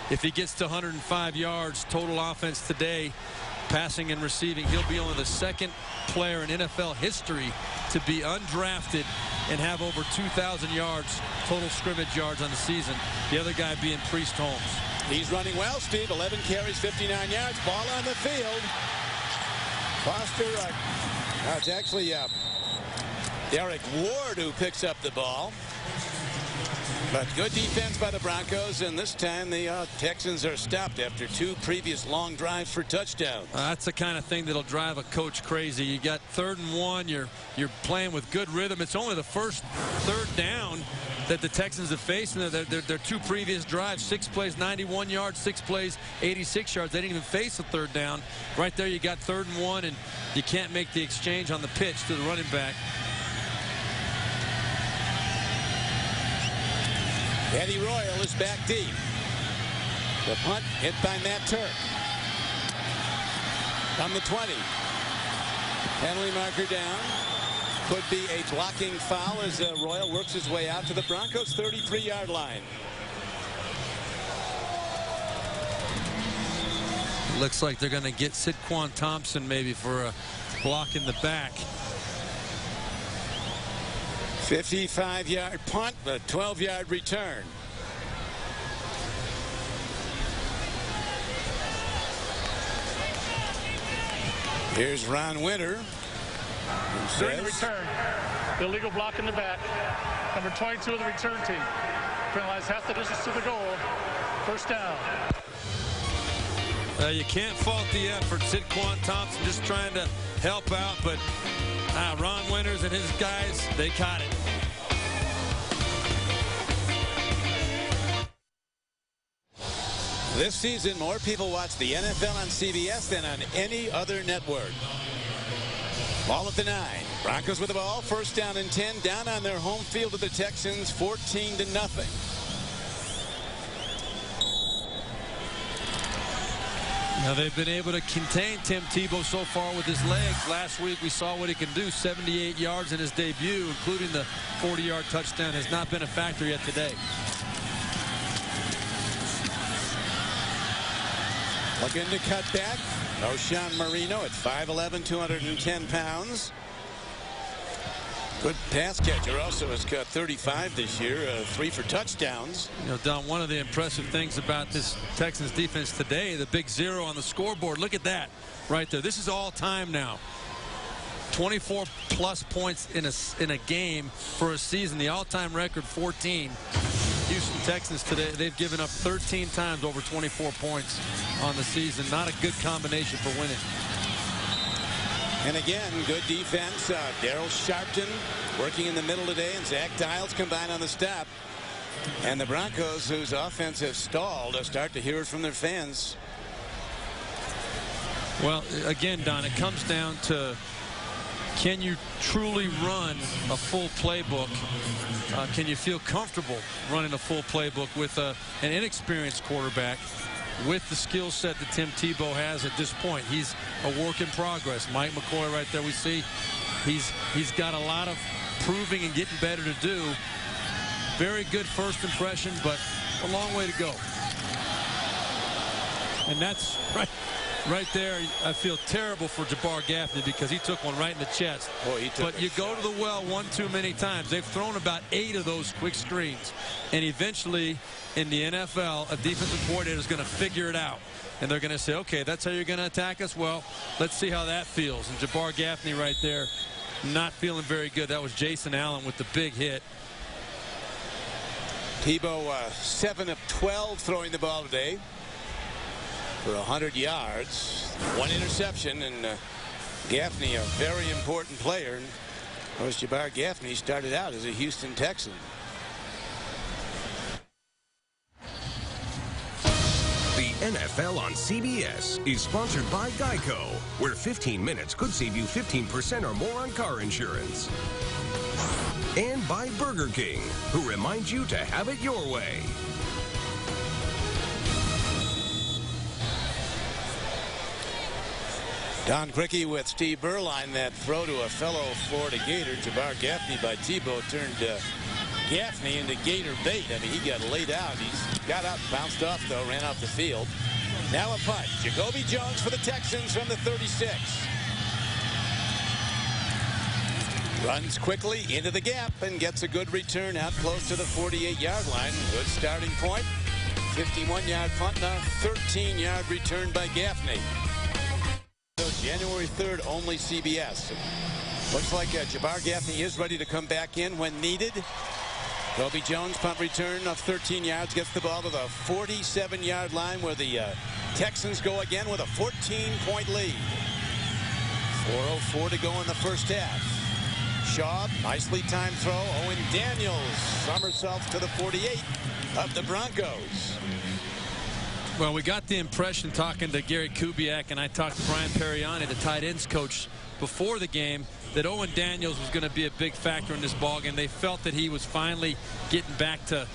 If he gets to 105 yards total offense today, passing and receiving, he'll be only the second player in NFL history to be undrafted and have over 2,000 yards total scrimmage yards on the season. The other guy being Priest Holmes. He's running well, Steve. 11 carries, 59 yards. Ball on the field. Foster, it's actually Derek Ward who picks up the ball. But good defense by the Broncos, and this time the Texans are stopped after 2 previous long drives for touchdowns. That's the kind of thing that'll drive a coach crazy. You got 3rd and 1. You're playing with good rhythm. It's only the first 3rd down that the Texans have faced in their 2 previous drives. 6 plays, 91 yards. 6 plays, 86 yards. They didn't even face a 3rd down. Right there, you got 3rd and 1, and you can't make the exchange on the pitch to the running back. Eddie Royal is back deep. The punt hit by Matt Turk. On the 20. Penalty marker down. Could be a blocking foul as Royal works his way out to the Broncos' 33-yard line. Looks like they're going to get Sidquan Thompson maybe for a block in the back. 55-yard punt, a 12-yard return. Here's Ron Winter. During the return, illegal block in the back. Number 22 of the return team. Penalized half the distance to the goal. First down. You can't fault the effort. Sidquan Thompson just trying to help out, but Ron Winters and his guys, they caught it. This season, more people watch the NFL on CBS than on any other network. Ball at the 9. Broncos with the ball. First down and 10. Down on their home field of the Texans, 14-0. Now they've been able to contain Tim Tebow so far with his legs. Last week we saw what he can do. 78 yards in his debut, including the 40-yard touchdown. Has not been a factor yet today. Looking to cut back. O'Shawn Marino at 5'11", 210 pounds. Good pass catcher. Also has got 35 this year, 3 for touchdowns. You know, Don, one of the impressive things about this Texans defense today, the big 0 on the scoreboard. Look at that right there. This is all time now. 24+ points in a game for a season. The all-time record 14. Houston Texans today, they've given up 13 times over 24 points on the season. Not a good combination for winning. And again, good defense. Daryl Sharpton working in the middle today, and Zach Dials combined on the stop. And the Broncos, whose offense has stalled, start to hear it from their fans. Well, again, Don, it comes down to, can you truly run a full playbook? Can you feel comfortable running a full playbook with an inexperienced quarterback with the skill set that Tim Tebow has at this point? He's a work in progress. Mike McCoy right there, we see he's got a lot of proving and getting better to do. Very good first impression, but a long way to go. And that's right there. I feel terrible for Jabbar Gaffney because he took one right in the chest. Boy, but you go to the well one too many times. They've thrown about 8 of those quick screens. And eventually, in the NFL, a defensive coordinator is going to figure it out. and they're going to say, okay, that's how you're going to attack us? Well, let's see how that feels. And Jabbar Gaffney right there, not feeling very good. That was Jason Allen with the big hit. Tebow 7 of 12 throwing the ball today for 100 yards. 1 interception, and Gaffney, a very important player. Of course, Jabbar Gaffney started out as a Houston Texan. The NFL on CBS is sponsored by Geico, where 15 minutes could save you 15% or more on car insurance. And by Burger King, who reminds you to have it your way. Don Criqui with Steve Berline. That throw to a fellow Florida Gator, Jabbar Gaffney, by Tebow, turned Gaffney into Gator bait. I mean, he got laid out. He's got up, bounced off, though, ran off the field. Now a punt. Jacoby Jones for the Texans from the 36. Runs quickly into the gap and gets a good return out close to the 48-yard line. Good starting point. 51-yard punt, now 13-yard return by Gaffney. January 3rd, only CBS. Looks like Jabbar Gaffney is ready to come back in when needed. Jacoby Jones, punt return of 13 yards, gets the ball to the 47-yard line where the Texans go again with a 14-point lead. 4:04 to go in the first half. Shaw, nicely timed throw. Owen Daniels somersaults to the 48 of the Broncos. Well, we got the impression talking to Gary Kubiak, and I talked to Brian Periani, the tight ends coach, before the game, that Owen Daniels was going to be a big factor in this ballgame. They felt that he was finally getting back to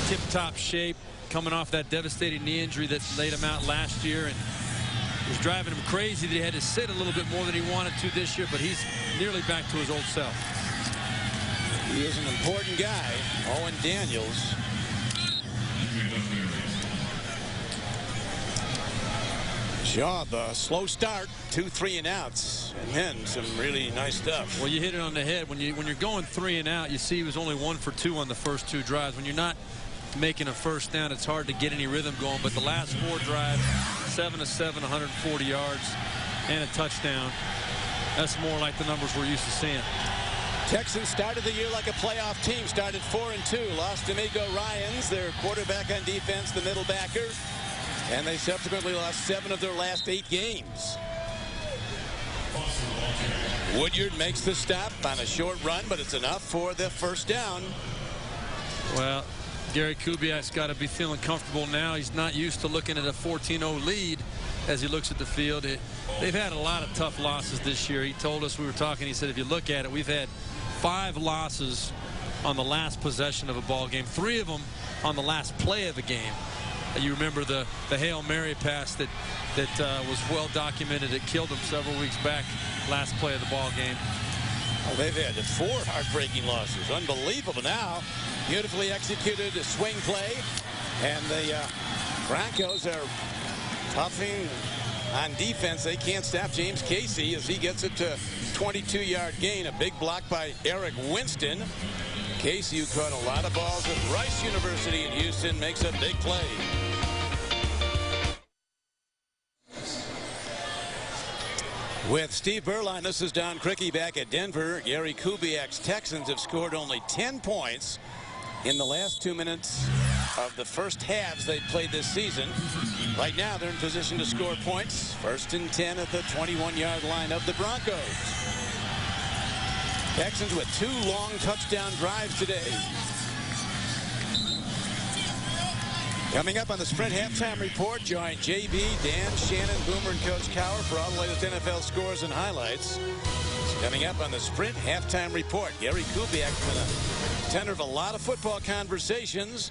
tip-top shape, coming off that devastating knee injury that laid him out last year, and it was driving him crazy that he had to sit a little bit more than he wanted to this year, but he's nearly back to his old self. He is an important guy, Owen Daniels. Job, slow start, 2 3-and-outs, and then some really nice stuff. Well, you hit it on the head. When you're going 3 and out, you see he was only 1 for 2 on the first 2 drives. When you're not making a first down, it's hard to get any rhythm going. But the last 4 drives, 7 of 7, 140 yards, and a touchdown. That's more like the numbers we're used to seeing. Texans started the year like a playoff team. Started 4-2. Lost D'Amico Ryans, their quarterback on defense, the middle backer. And they subsequently lost 7 of their last 8 games. Woodyard makes the stop on a short run, but it's enough for the first down. Well, Gary Kubiak's got to be feeling comfortable now. He's not used to looking at a 14-0 lead as he looks at the field. They've had a lot of tough losses this year. He told us, we were talking, he said, if you look at it, we've had 5 losses on the last possession of a ball game, 3 of them on the last play of the game. You remember the Hail Mary pass that was well documented. It killed them several weeks back, last play of the ball game. Well, they've had 4 heartbreaking losses. Unbelievable. Now, beautifully executed swing play, and the Broncos are toughing on defense. They can't stop James Casey as he gets it to 22-yard gain. A big block by Eric Winston. Casey, who caught a lot of balls at Rice University in Houston, makes a big play. With Steve Berline, this is Don Criqui back at Denver. Gary Kubiak's Texans have scored only 10 points in the last 2 minutes of the first halves they played this season. Right now, they're in position to score points. 1st and 10 at the 21-yard line of the Broncos. Texans with 2 long touchdown drives today. Coming up on the Sprint Halftime Report, join JB, Dan, Shannon, Boomer, and Coach Cowher for all the latest NFL scores and highlights. Coming up on the Sprint Halftime Report, Gary Kubiak's been a center of a lot of football conversations.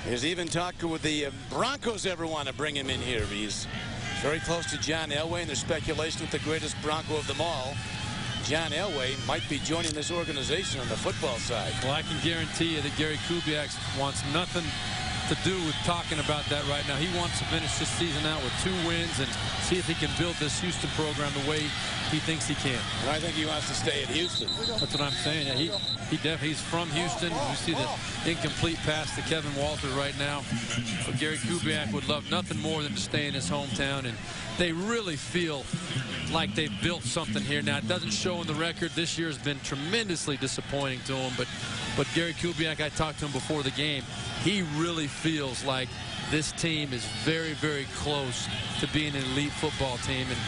There's even talk with the Broncos ever want to bring him in here. He's very close to John Elway, and there's speculation that the greatest Bronco of them all, John Elway, might be joining this organization on the football side. Well, I can guarantee you that Gary Kubiak wants nothing to do with talking about that right now. He wants to finish this season out with 2 wins and see if he can build this Houston program the way he thinks he can. I think he wants to stay at Houston. That's what I'm saying. Yeah, He's from Houston. You see the incomplete pass to Kevin Walter right now. But Gary Kubiak would love nothing more than to stay in his hometown, and they really feel like they've built something here. Now, it doesn't show in the record. This year has been tremendously disappointing to him, but Gary Kubiak, I talked to him before the game, he really feels like this team is very, very close to being an elite football team. And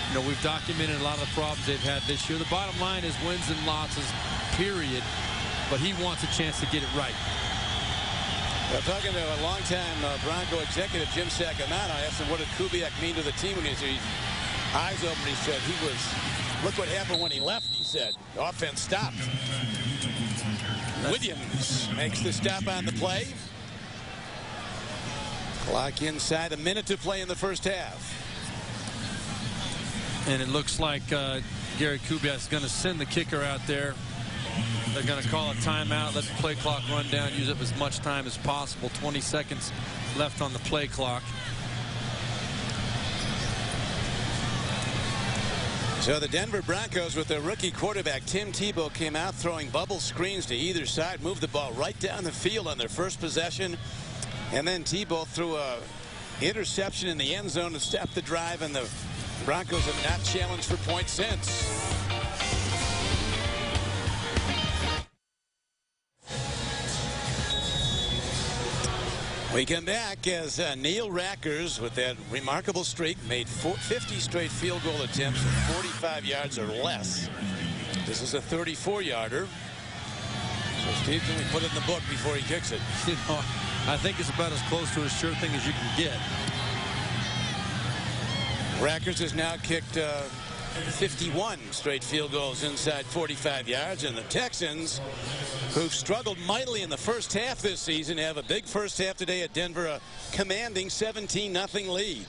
you know, we've documented a lot of the problems they've had this year. The bottom line is wins and losses, period. But he wants a chance to get it right. Well, talking to a longtime Bronco executive, Jim Sacamano, I asked him what did Kubiak mean to the team when he was eyes open. He said look what happened when he left. He said offense stopped. Williams makes the stop on the play. Clock inside, a minute to play in the first half. And it looks like Gary Kubiak is going to send the kicker out there. They're going to call a timeout, let the play clock run down, use up as much time as possible. 20 seconds left on the play clock. So the Denver Broncos with their rookie quarterback Tim Tebow came out throwing bubble screens to either side, moved the ball right down the field on their first possession, and then Tebow threw a interception in the end zone to stop the drive, and the Broncos have not challenged for points since. We come back as Neil Rackers, with that remarkable streak, made 50 straight field goal attempts at 45 yards or less. This is a 34-yarder. So Steve, can we put it in the book before he kicks it? You know, I think it's about as close to a sure thing as you can get. Rackers has now kicked 51 straight field goals inside 45 yards, and the Texans, who've struggled mightily in the first half this season, have a big first half today at Denver, a commanding 17-0 lead.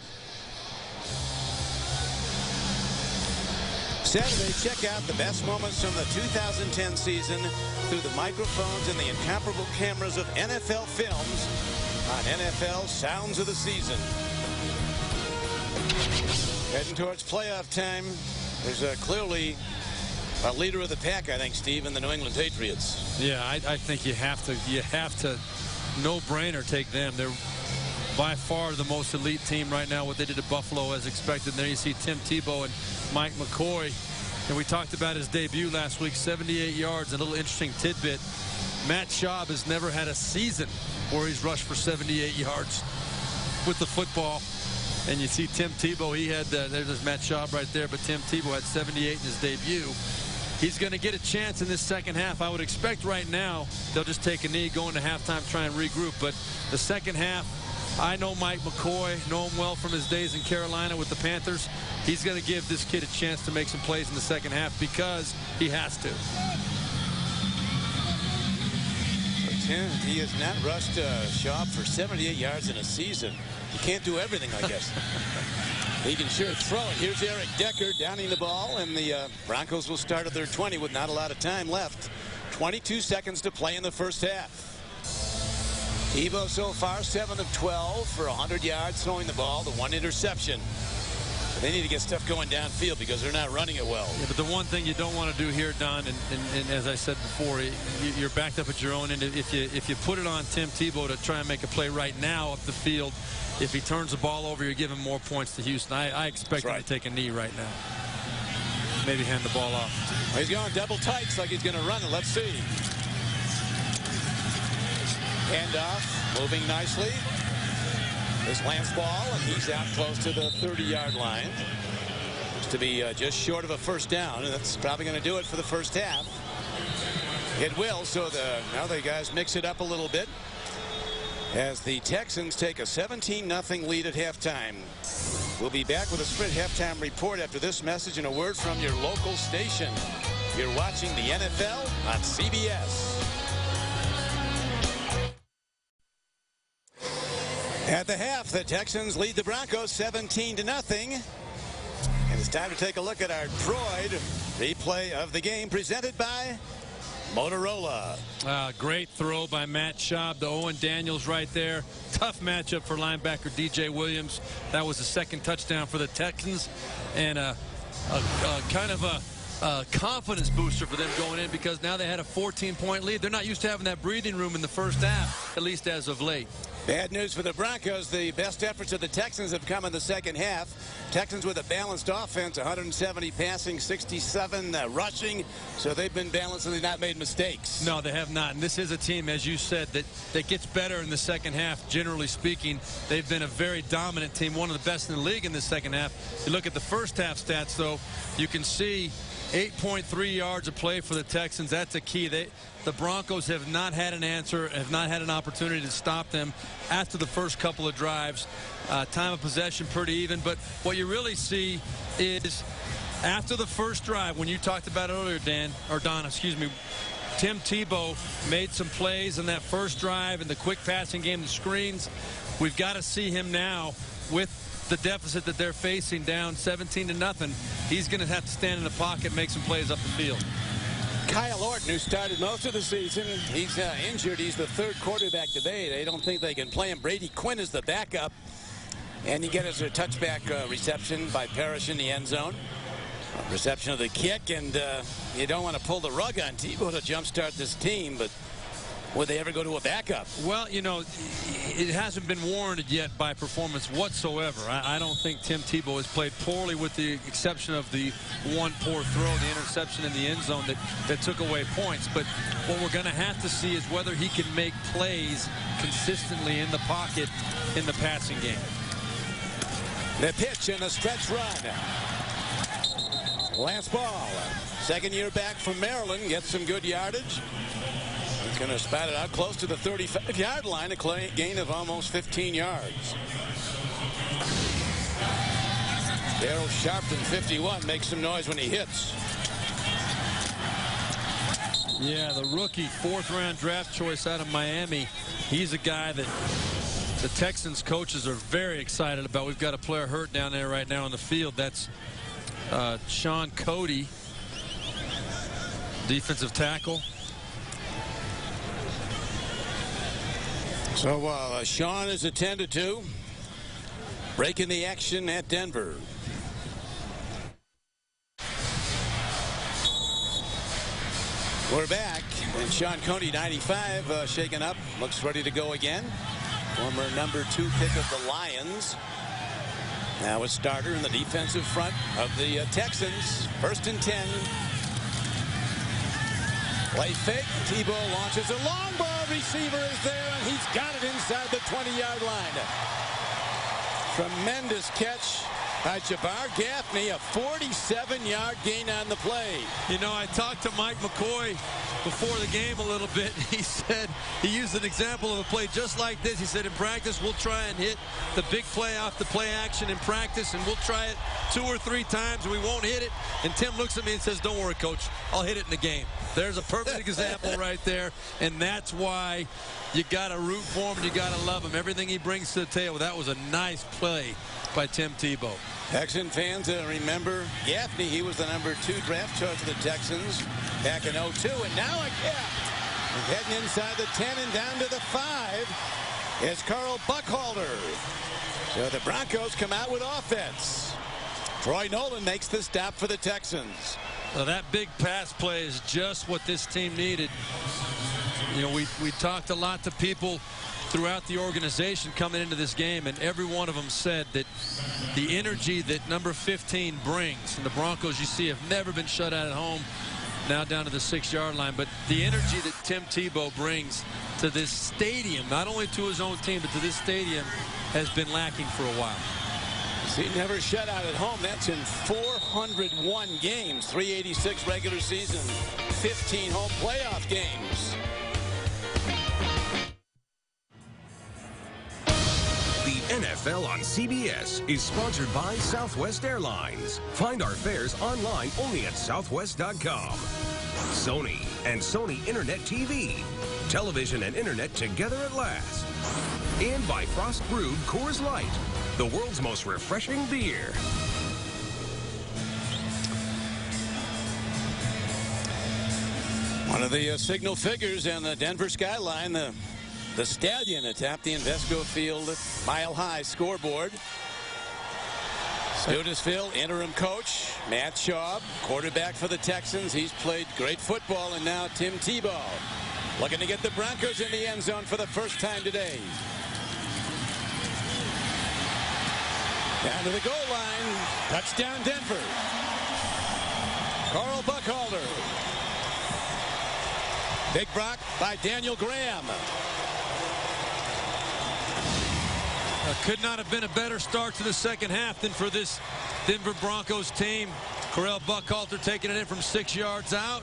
Saturday, check out the best moments from the 2010 season through the microphones and the incomparable cameras of NFL Films on NFL Sounds of the Season. Heading towards playoff time. There's clearly a leader of the pack, I think, Steve, in the New England Patriots. Yeah, I think you have to no-brainer take them. They're by far the most elite team right now. What they did at Buffalo as expected. And there you see Tim Tebow and Mike McCoy. And we talked about his debut last week, 78 yards. A little interesting tidbit. Matt Schaub has never had a season where he's rushed for 78 yards with the football. And you see Tim Tebow, he had, there's Matt Schaub right there, but Tim Tebow had 78 in his debut. He's going to get a chance in this second half. I would expect right now they'll just take a knee, go into halftime, try and regroup. But the second half, I know Mike McCoy, know him well from his days in Carolina with the Panthers. He's going to give this kid a chance to make some plays in the second half because he has to. Tim, he has not rushed Schaub for 78 yards in a season. He can't do everything, I guess. He can sure throw it. Here's Eric Decker downing the ball, and the Broncos will start at their 20 with not a lot of time left. 22 seconds to play in the first half. Tebow so far 7 of 12 for 100 yards, throwing the ball, the 1 interception. But they need to get stuff going downfield because they're not running it well. Yeah, but the one thing you don't want to do here, Don, and as I said before, you're backed up at your own end. If you put it on Tim Tebow to try and make a play right now up the field, if he turns the ball over, you're giving more points to Houston. I expect him to take a knee right now. Maybe hand the ball off. He's going double tights like he's going to run it. Let's see. Handoff, moving nicely. This Lance ball, and he's out close to the 30-yard line. Looks to be just short of a first down, and that's probably going to do it for the first half. It will, so now the guys mix it up a little bit as the Texans take a 17-0 lead at halftime. We'll be back with a Sprint halftime report after this message and a word from your local station. You're watching the NFL on CBS. At the half, the Texans lead the Broncos 17-0. And it's time to take a look at our Droid replay of the game presented by Motorola. Great throw by Matt Schaub to Owen Daniels right there. Tough matchup for linebacker DJ Williams. That was the second touchdown for the Texans. And kind of a confidence booster for them going in, because now they had a 14-point lead. They're not used to having that breathing room in the first half, at least as of late. Bad news for the Broncos. The best efforts of the Texans have come in the second half. Texans with a balanced offense, 170 passing, 67 rushing. So they've been balanced and they've not made mistakes. No, they have not. And this is a team, as you said, that gets better in the second half, generally speaking. They've been a very dominant team, one of the best in the league in the second half. You look at the first half stats, though, you can see 8.3 yards of play for the Texans. That's a key. The Broncos have not had an answer, have not had an opportunity to stop them after the first couple of drives. Time of possession pretty even. But what you really see is after the first drive, when you talked about it earlier, Don, excuse me, Tim Tebow made some plays in that first drive and the quick passing game, the screens. We've got to see him now with the deficit that they're facing, down 17-0. He's going to have to stand in the pocket, make some plays up the field. Kyle Orton, who started most of the season, he's injured. He's the third quarterback today. They don't think they can play him. Brady Quinn is the backup. And you get us a touchback reception by Parrish in the end zone. Reception of the kick, and you don't want to pull the rug on Tebow to jumpstart this team, but would they ever go to a backup? Well, you know, it hasn't been warranted yet by performance whatsoever. I don't think Tim Tebow has played poorly, with the exception of the one poor throw, the interception in the end zone that took away points. But what we're going to have to see is whether he can make plays consistently in the pocket in the passing game. The pitch and a stretch run. Last ball. Second year back from Maryland. Gets some good yardage. He's going to spat it out close to the 35-yard line. A gain of almost 15 yards. Darryl Sharpton, 51, makes some noise when he hits. Yeah, the rookie fourth-round draft choice out of Miami. He's a guy that the Texans coaches are very excited about. We've got a player hurt down there right now on the field. That's Sean Cody, defensive tackle. So Sean is attended to. Breaking the action at Denver. We're back, and Sean Cody, 95, shaken up, looks ready to go again. Former #2 pick of the Lions. Now a starter in the defensive front of the Texans. 1st and 10. Play fake. Tebow launches a long ball. Receiver is there, and he's got it inside the 20-yard line. Tremendous catch by Jabbar Gaffney, a 47-yard gain on the play. You know, I talked to Mike McCoy before the game a little bit. He said he used an example of a play just like this. He said, in practice, we'll try and hit the big play off the play action in practice, and we'll try it 2 or 3 times, and we won't hit it. And Tim looks at me and says, don't worry, Coach, I'll hit it in the game. There's a perfect example right there, and that's why you got to root for him and you got to love him. Everything he brings to the table. That was a nice play by Tim Tebow. Texan fans remember Gaffney. He was the #2 draft choice of the Texans back in 2002, and now a cap. Heading inside the 10 and down to the 5 is Carl Buckhalter. So the Broncos come out with offense. Troy Nolan makes the stop for the Texans. Well, that big pass play is just what this team needed. You know, we talked a lot to people throughout the organization coming into this game, and every one of them said that the energy that number 15 brings, and the Broncos, you see, have never been shut out at home, now down to the 6-yard line, but the energy that Tim Tebow brings to this stadium, not only to his own team, but to this stadium, has been lacking for a while. He never shut out at home. That's in 401 games, 386 regular season, 15 home playoff games. The NFL on CBS is sponsored by Southwest Airlines. Find our fares online only at southwest.com. Sony and Sony Internet TV. Television and internet together at last. And by Frost Brewed Coors Light, the world's most refreshing beer. One of the signal figures in the Denver skyline, the Stallion atop the Invesco Field Mile High scoreboard. Huddersfield, interim coach, Matt Schaub, quarterback for the Texans. He's played great football, and now Tim Tebow looking to get the Broncos in the end zone for the first time today. Down to the goal line. Touchdown Denver. Carl Buckhalter. Big block by Daniel Graham. Could not have been a better start to the second half than for this Denver Broncos team. Carl Buckhalter taking it in from 6 yards out.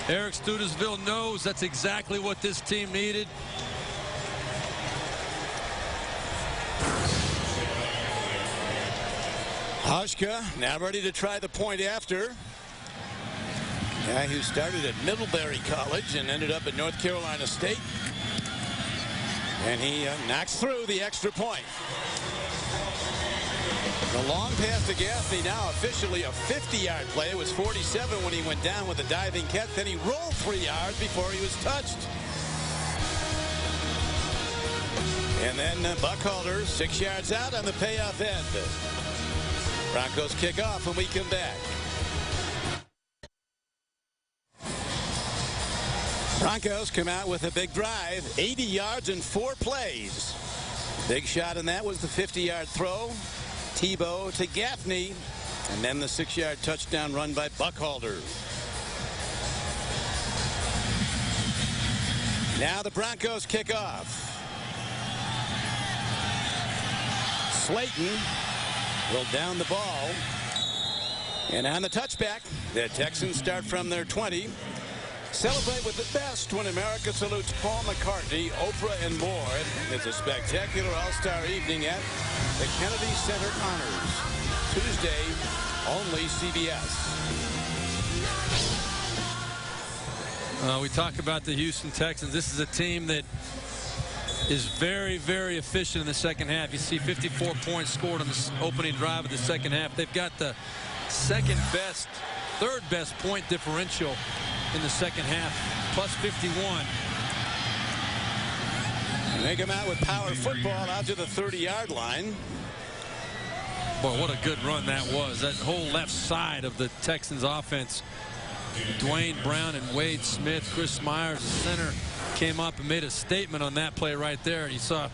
Eric Studesville knows that's exactly what this team needed. Hauschka now ready to try the point after. Guy who started at Middlebury College and ended up at North Carolina State. And he knocks through the extra point. The long pass to Gaffney, now officially a 50-yard play. It was 47 when he went down with a diving catch. Then he rolled 3 yards before he was touched. And then Buckhalter 6 yards out on the payoff end. Broncos kick off when we come back. Broncos come out with a big drive, 80 yards in 4 plays. Big shot in that was the 50-yard throw. Tebow to Gaffney, and then the 6-yard touchdown run by Buckhalter. Now the Broncos kick off. Slayton will down the ball. And on the touchback, the Texans start from their 20. Celebrate with the best when America salutes Paul McCartney, Oprah, and more. It's a spectacular all-star evening at the Kennedy Center Honors. Tuesday, only CBS. We talk about the Houston Texans. This is a team that is very, very efficient in the second half. You see 54 points scored on the opening drive of the second half. They've got the third best point differential in the second half, plus 51. And they come out with power football out to the 30-yard line. Boy, what a good run that was. That whole left side of the Texans offense. Dwayne Brown and Wade Smith, Chris Myers, the center, came up and made a statement on that play right there. You saw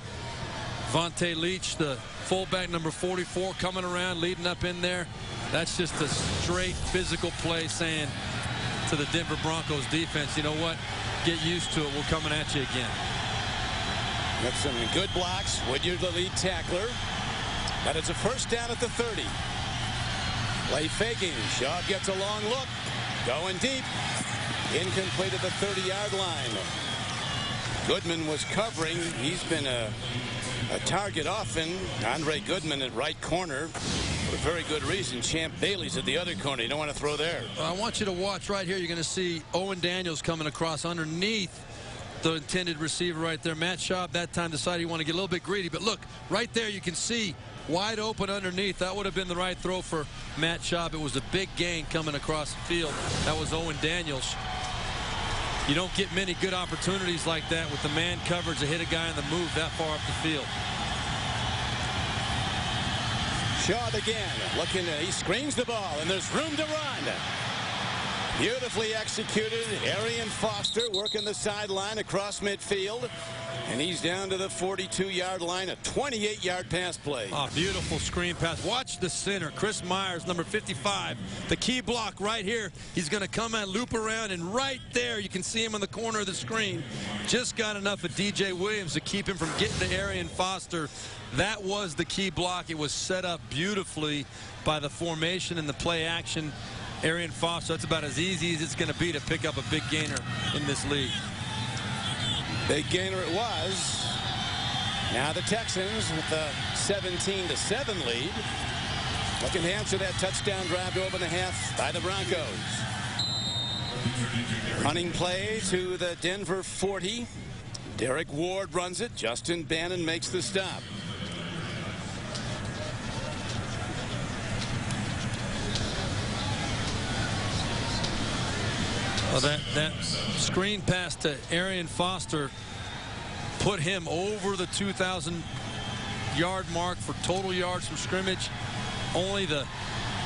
Vontae Leach, the fullback, number 44, coming around, leading up in there. That's just a straight physical play saying to the Denver Broncos defense, you know what, get used to it, we're coming at you again. Got some good blocks. Woodyard, the lead tackler. But it's a first down at the 30. Play faking. Shaw gets a long look. Going deep. Incomplete at the 30-yard line. Goodman was covering. He's been a target often. Andre Goodman at right corner. For a very good reason. Champ Bailey's at the other corner. You don't want to throw there. I want you to watch right here. You're going to see Owen Daniels coming across underneath the intended receiver right there. Matt Schaub that time decided he wanted to get a little bit greedy. But look, right there you can see wide open underneath. That would have been the right throw for Matt Schaub. It was a big gain coming across the field. That was Owen Daniels. You don't get many good opportunities like that with the man coverage to hit a guy on the move that far up the field. Shaw again, looking, he screens the ball, and there's room to run. Beautifully executed. Arian Foster working the sideline across midfield. And he's down to the 42-yard line, a 28-yard pass play. Oh, beautiful screen pass. Watch the center, Chris Myers, number 55. The key block right here. He's going to come and loop around, and right there you can see him in the corner of the screen. Just got enough of DJ Williams to keep him from getting to Arian Foster. That was the key block. It was set up beautifully by the formation and the play action. Arian Foster, that's about as easy as it's going to be to pick up a big gainer in this league. Big gainer it was. Now the Texans with a 17-7 lead. Looking to answer that touchdown drive to open the half by the Broncos. Running play to the Denver 40. Derek Ward runs it. Justin Bannon makes the stop. Well, that screen pass to Arian Foster put him over the 2,000-yard mark for total yards from scrimmage. only the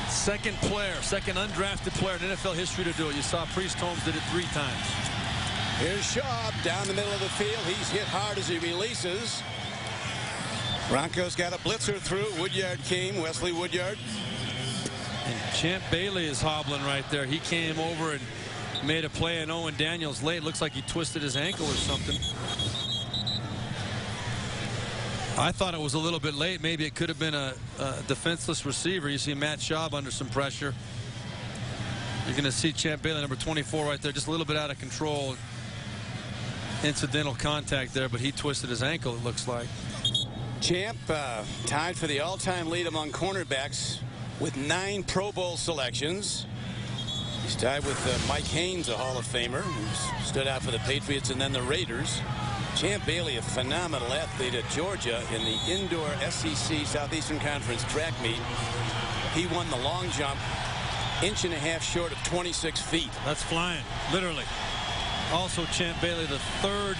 second undrafted player in NFL history to do it. You saw Priest Holmes did it 3 times. Here's Schaub down the middle of the field. He's hit hard as he releases. Broncos got a blitzer through. Woodyard came, Wesley Woodyard. And Champ Bailey is hobbling right there. He came over and made a play, and Owen Daniels late. Looks like he twisted his ankle or something. I thought it was a little bit late. Maybe it could have been a defenseless receiver. You see Matt Schaub under some pressure. You're going to see Champ Bailey, number 24, right there, just a little bit out of control. Incidental contact there, but he twisted his ankle, it looks like. Champ tied for the all-time lead among cornerbacks with 9 Pro Bowl selections. He's tied with Mike Haynes, a Hall of Famer, who stood out for the Patriots and then the Raiders. Champ Bailey, a phenomenal athlete at Georgia in the indoor SEC Southeastern Conference track meet. He won the long jump, 1.5 inches short of 26 feet. That's flying, literally. Also, Champ Bailey, the 3rd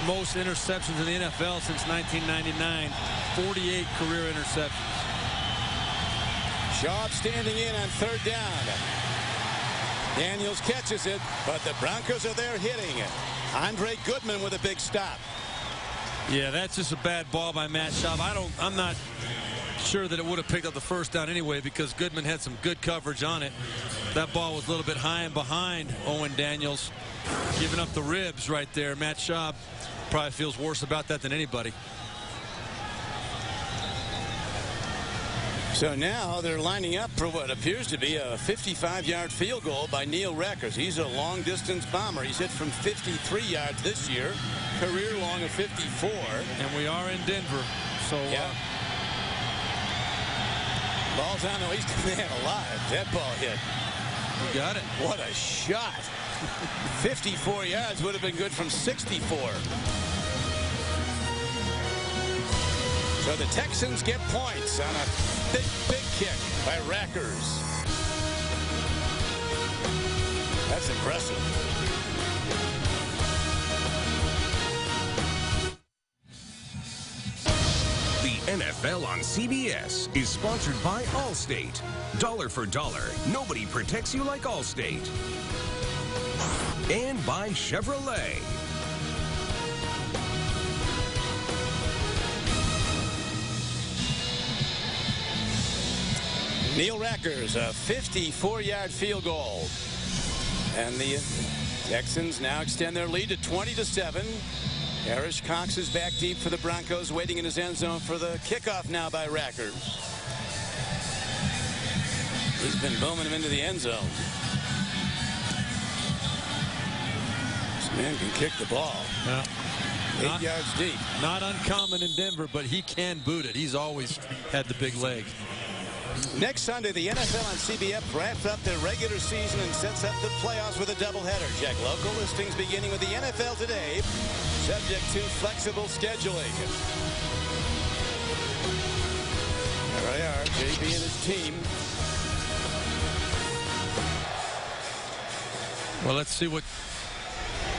most interceptions in the NFL since 1999, 48 career interceptions. Schaub standing in on 3rd down. Daniels catches it, but the Broncos are there hitting. Andre Goodman with a big stop. Yeah, that's just a bad ball by Matt Schaub. I'm not sure that it would have picked up the 1st down anyway, because Goodman had some good coverage on it. That ball was a little bit high and behind Owen Daniels, giving up the ribs right there. Matt Schaub probably feels worse about that than anybody. So now they're lining up for what appears to be a 55-yard field goal by Neil Rackers. He's a long-distance bomber. He's hit from 53 yards this year, career long of 54. And we are in Denver, so yeah. Ball's on the east man alive. That ball hit. You got it. What a shot. 54 yards would have been good from 64. So the Texans get points on a big kick by Rackers. That's impressive. The NFL on CBS is sponsored by Allstate. Dollar for dollar, nobody protects you like Allstate. And by Chevrolet. Neil Rackers, a 54-yard field goal. And the Texans now extend their lead to 20-7. Erish Cox is back deep for the Broncos, waiting in his end zone for the kickoff now by Rackers. He's been booming him into the end zone. This man can kick the ball. Yeah. 8 yards deep. Not uncommon in Denver, but he can boot it. He's always had the big leg. Next Sunday, the NFL on CBS wraps up their regular season and sets up the playoffs with a doubleheader. Check local listings beginning with the NFL Today, subject to flexible scheduling. There they are, JB and his team. Well, let's see what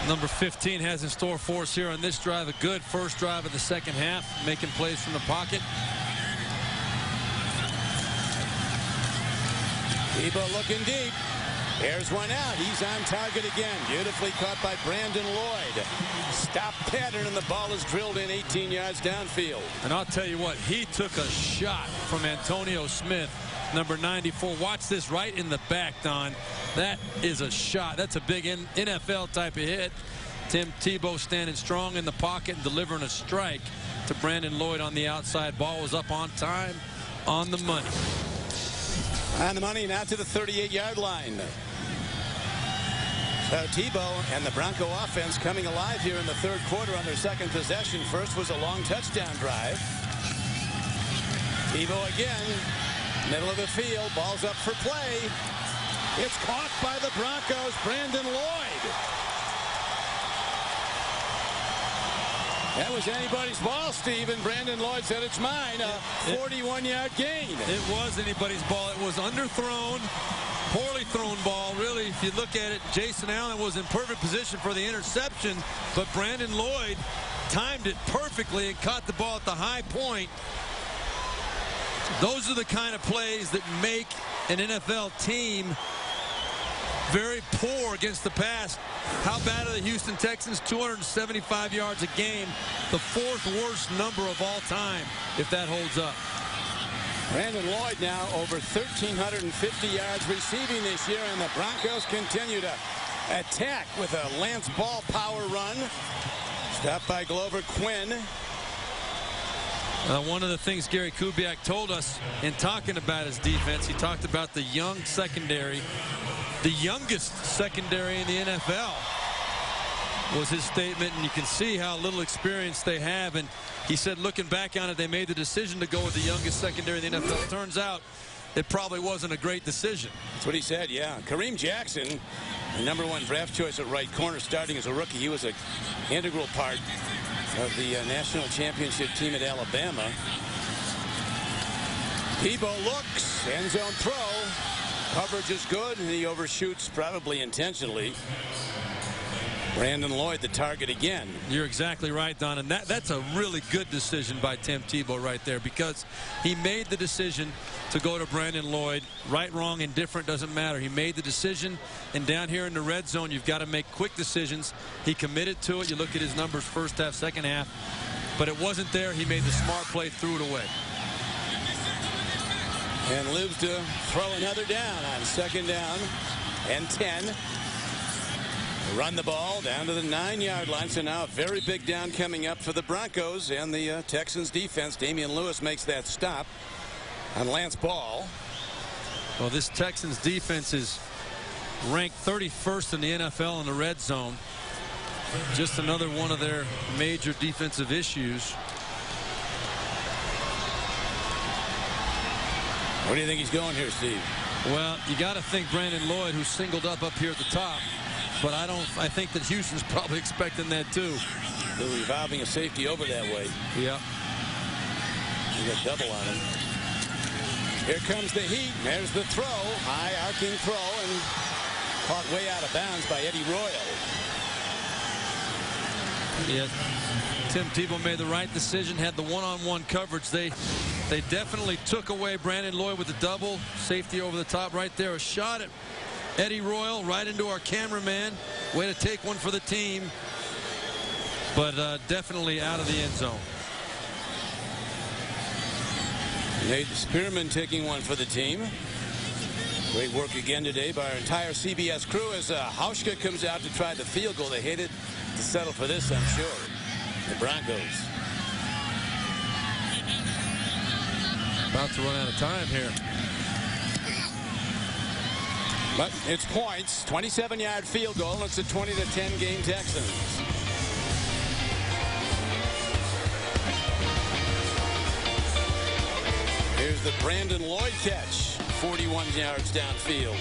number 15 has in store for us here on this drive. A good first drive of the second half, making plays from the pocket. Tebow looking deep. Here's one out. He's on target again. Beautifully caught by Brandon Lloyd. Stop pattern, and the ball is drilled in 18 yards downfield. And I'll tell you what, he took a shot from Antonio Smith, number 94. Watch this right in the back, Don. That is a shot. That's a big NFL type of hit. Tim Tebow standing strong in the pocket and delivering a strike to Brandon Lloyd on the outside. Ball was up on time, on the money. On the money, now to the 38-yard line. So Tebow and the Bronco offense coming alive here in the third quarter on their second possession. First was a long touchdown drive. Tebow again, middle of the field, ball's up for play. It's caught by the Broncos, Brandon Lloyd. That was anybody's ball, Steve, and Brandon Lloyd said it's mine. A 41-yard gain. It was anybody's ball. It was underthrown, poorly thrown ball. Really, if you look at it, Jason Allen was in perfect position for the interception, but Brandon Lloyd timed it perfectly and caught the ball at the high point. Those are the kind of plays that make an NFL team very poor against the pass. How bad are the Houston Texans? 275 yards a game, the 4th worst number of all time, if that holds up. Brandon Lloyd now over 1,350 yards receiving this year, and the Broncos continue to attack with a Lance Ball power run. Stopped by Glover Quinn. One of the things Gary Kubiak told us in talking about his defense, he talked about the young secondary. The youngest secondary in the NFL was his statement, and you can see how little experience they have. And he said, looking back on it, they made the decision to go with the youngest secondary in the NFL. Turns out it probably wasn't a great decision. That's what he said, yeah. Kareem Jackson, the #1 draft choice at right corner, starting as a rookie. He was an integral part of the national championship team at Alabama. Tebow looks, end zone throw. Coverage is good, and he overshoots probably intentionally. Brandon Lloyd the target again. You're exactly right, Don, and that's a really good decision by Tim Tebow right there, because he made the decision to go to Brandon Lloyd. Right, wrong, indifferent, doesn't matter. He made the decision, and down here in the red zone, you've got to make quick decisions. He committed to it. You look at his numbers first half, second half, but it wasn't there. He made the smart play, threw it away. And lives to throw another down on 2nd down and 10. Run the ball down to the 9-yard line. So now a very big down coming up for the Broncos and the Texans defense. Damian Lewis makes that stop on Lance Ball. Well, this Texans defense is ranked 31st in the NFL in the red zone. Just another one of their major defensive issues. What do you think he's going here, Steve? Well, you got to think Brandon Lloyd, who's singled up here at the top. But I think that Houston's probably expecting that too. They're revolving a safety over that way. Yeah. You got double on him. Here comes the heat. There's the throw. High arcing throw, and caught way out of bounds by Eddie Royal. Yeah. Tim Tebow made the right decision, had the one-on-one coverage. They definitely took away Brandon Lloyd with the double. Safety over the top right there. A shot at Eddie Royal right into our cameraman. Way to take one for the team. But definitely out of the end zone. Nate Spearman taking one for the team. Great work again today by our entire CBS crew as Hauschka comes out to try the field goal. They hated to settle for this, I'm sure. The Broncos. About to run out of time here. But it's points. 27-yard field goal. It's a 20-10 game Texans. Here's the Brandon Lloyd catch. 41 yards downfield.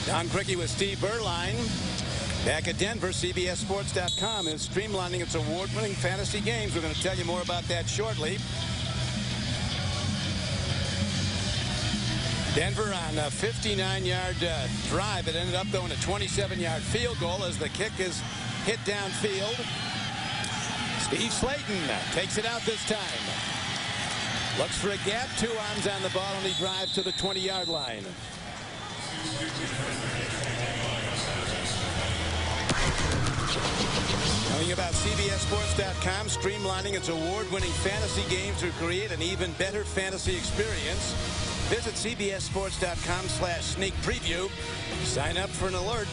Don Criqui with Steve Berline. Back at Denver, CBSSports.com is streamlining its award-winning fantasy games. We're going to tell you more about that shortly. Denver on a 59-yard drive. It ended up going a 27-yard field goal as the kick is hit downfield. Steve Slayton takes it out this time. Looks for a gap. 2 arms on the ball, and he drives to the 20-yard line. Telling you about CBSSports.com, streamlining its award-winning fantasy games to create an even better fantasy experience. Visit CBSSports.com/sneak preview. Sign up for an alert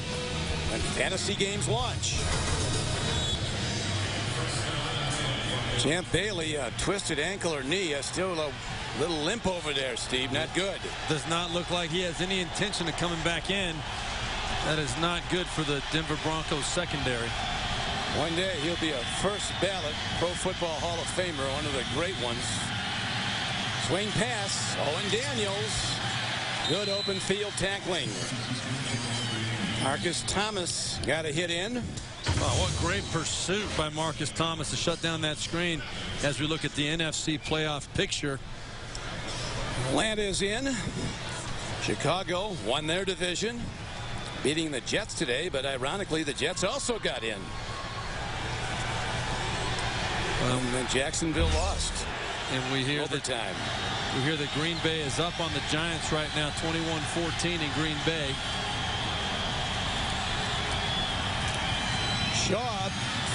when fantasy games launch. Champ Bailey, twisted ankle or knee, still a little limp over there, Steve. Not good. Does not look like he has any intention of coming back in. That is not good for the Denver Broncos secondary. One day he'll be a first ballot Pro Football Hall of Famer, one of the great ones. Swing pass, Owen Daniels. Good open field tackling. Marcus Thomas got a hit in. Oh, what great pursuit by Marcus Thomas to shut down that screen as we look at the NFC playoff picture. Atlanta is in. Chicago won their division, beating the Jets today, but ironically the Jets also got in. And then Jacksonville lost. And we hear overtime. We hear that Green Bay is up on the Giants right now, 21-14 in Green Bay. Shaw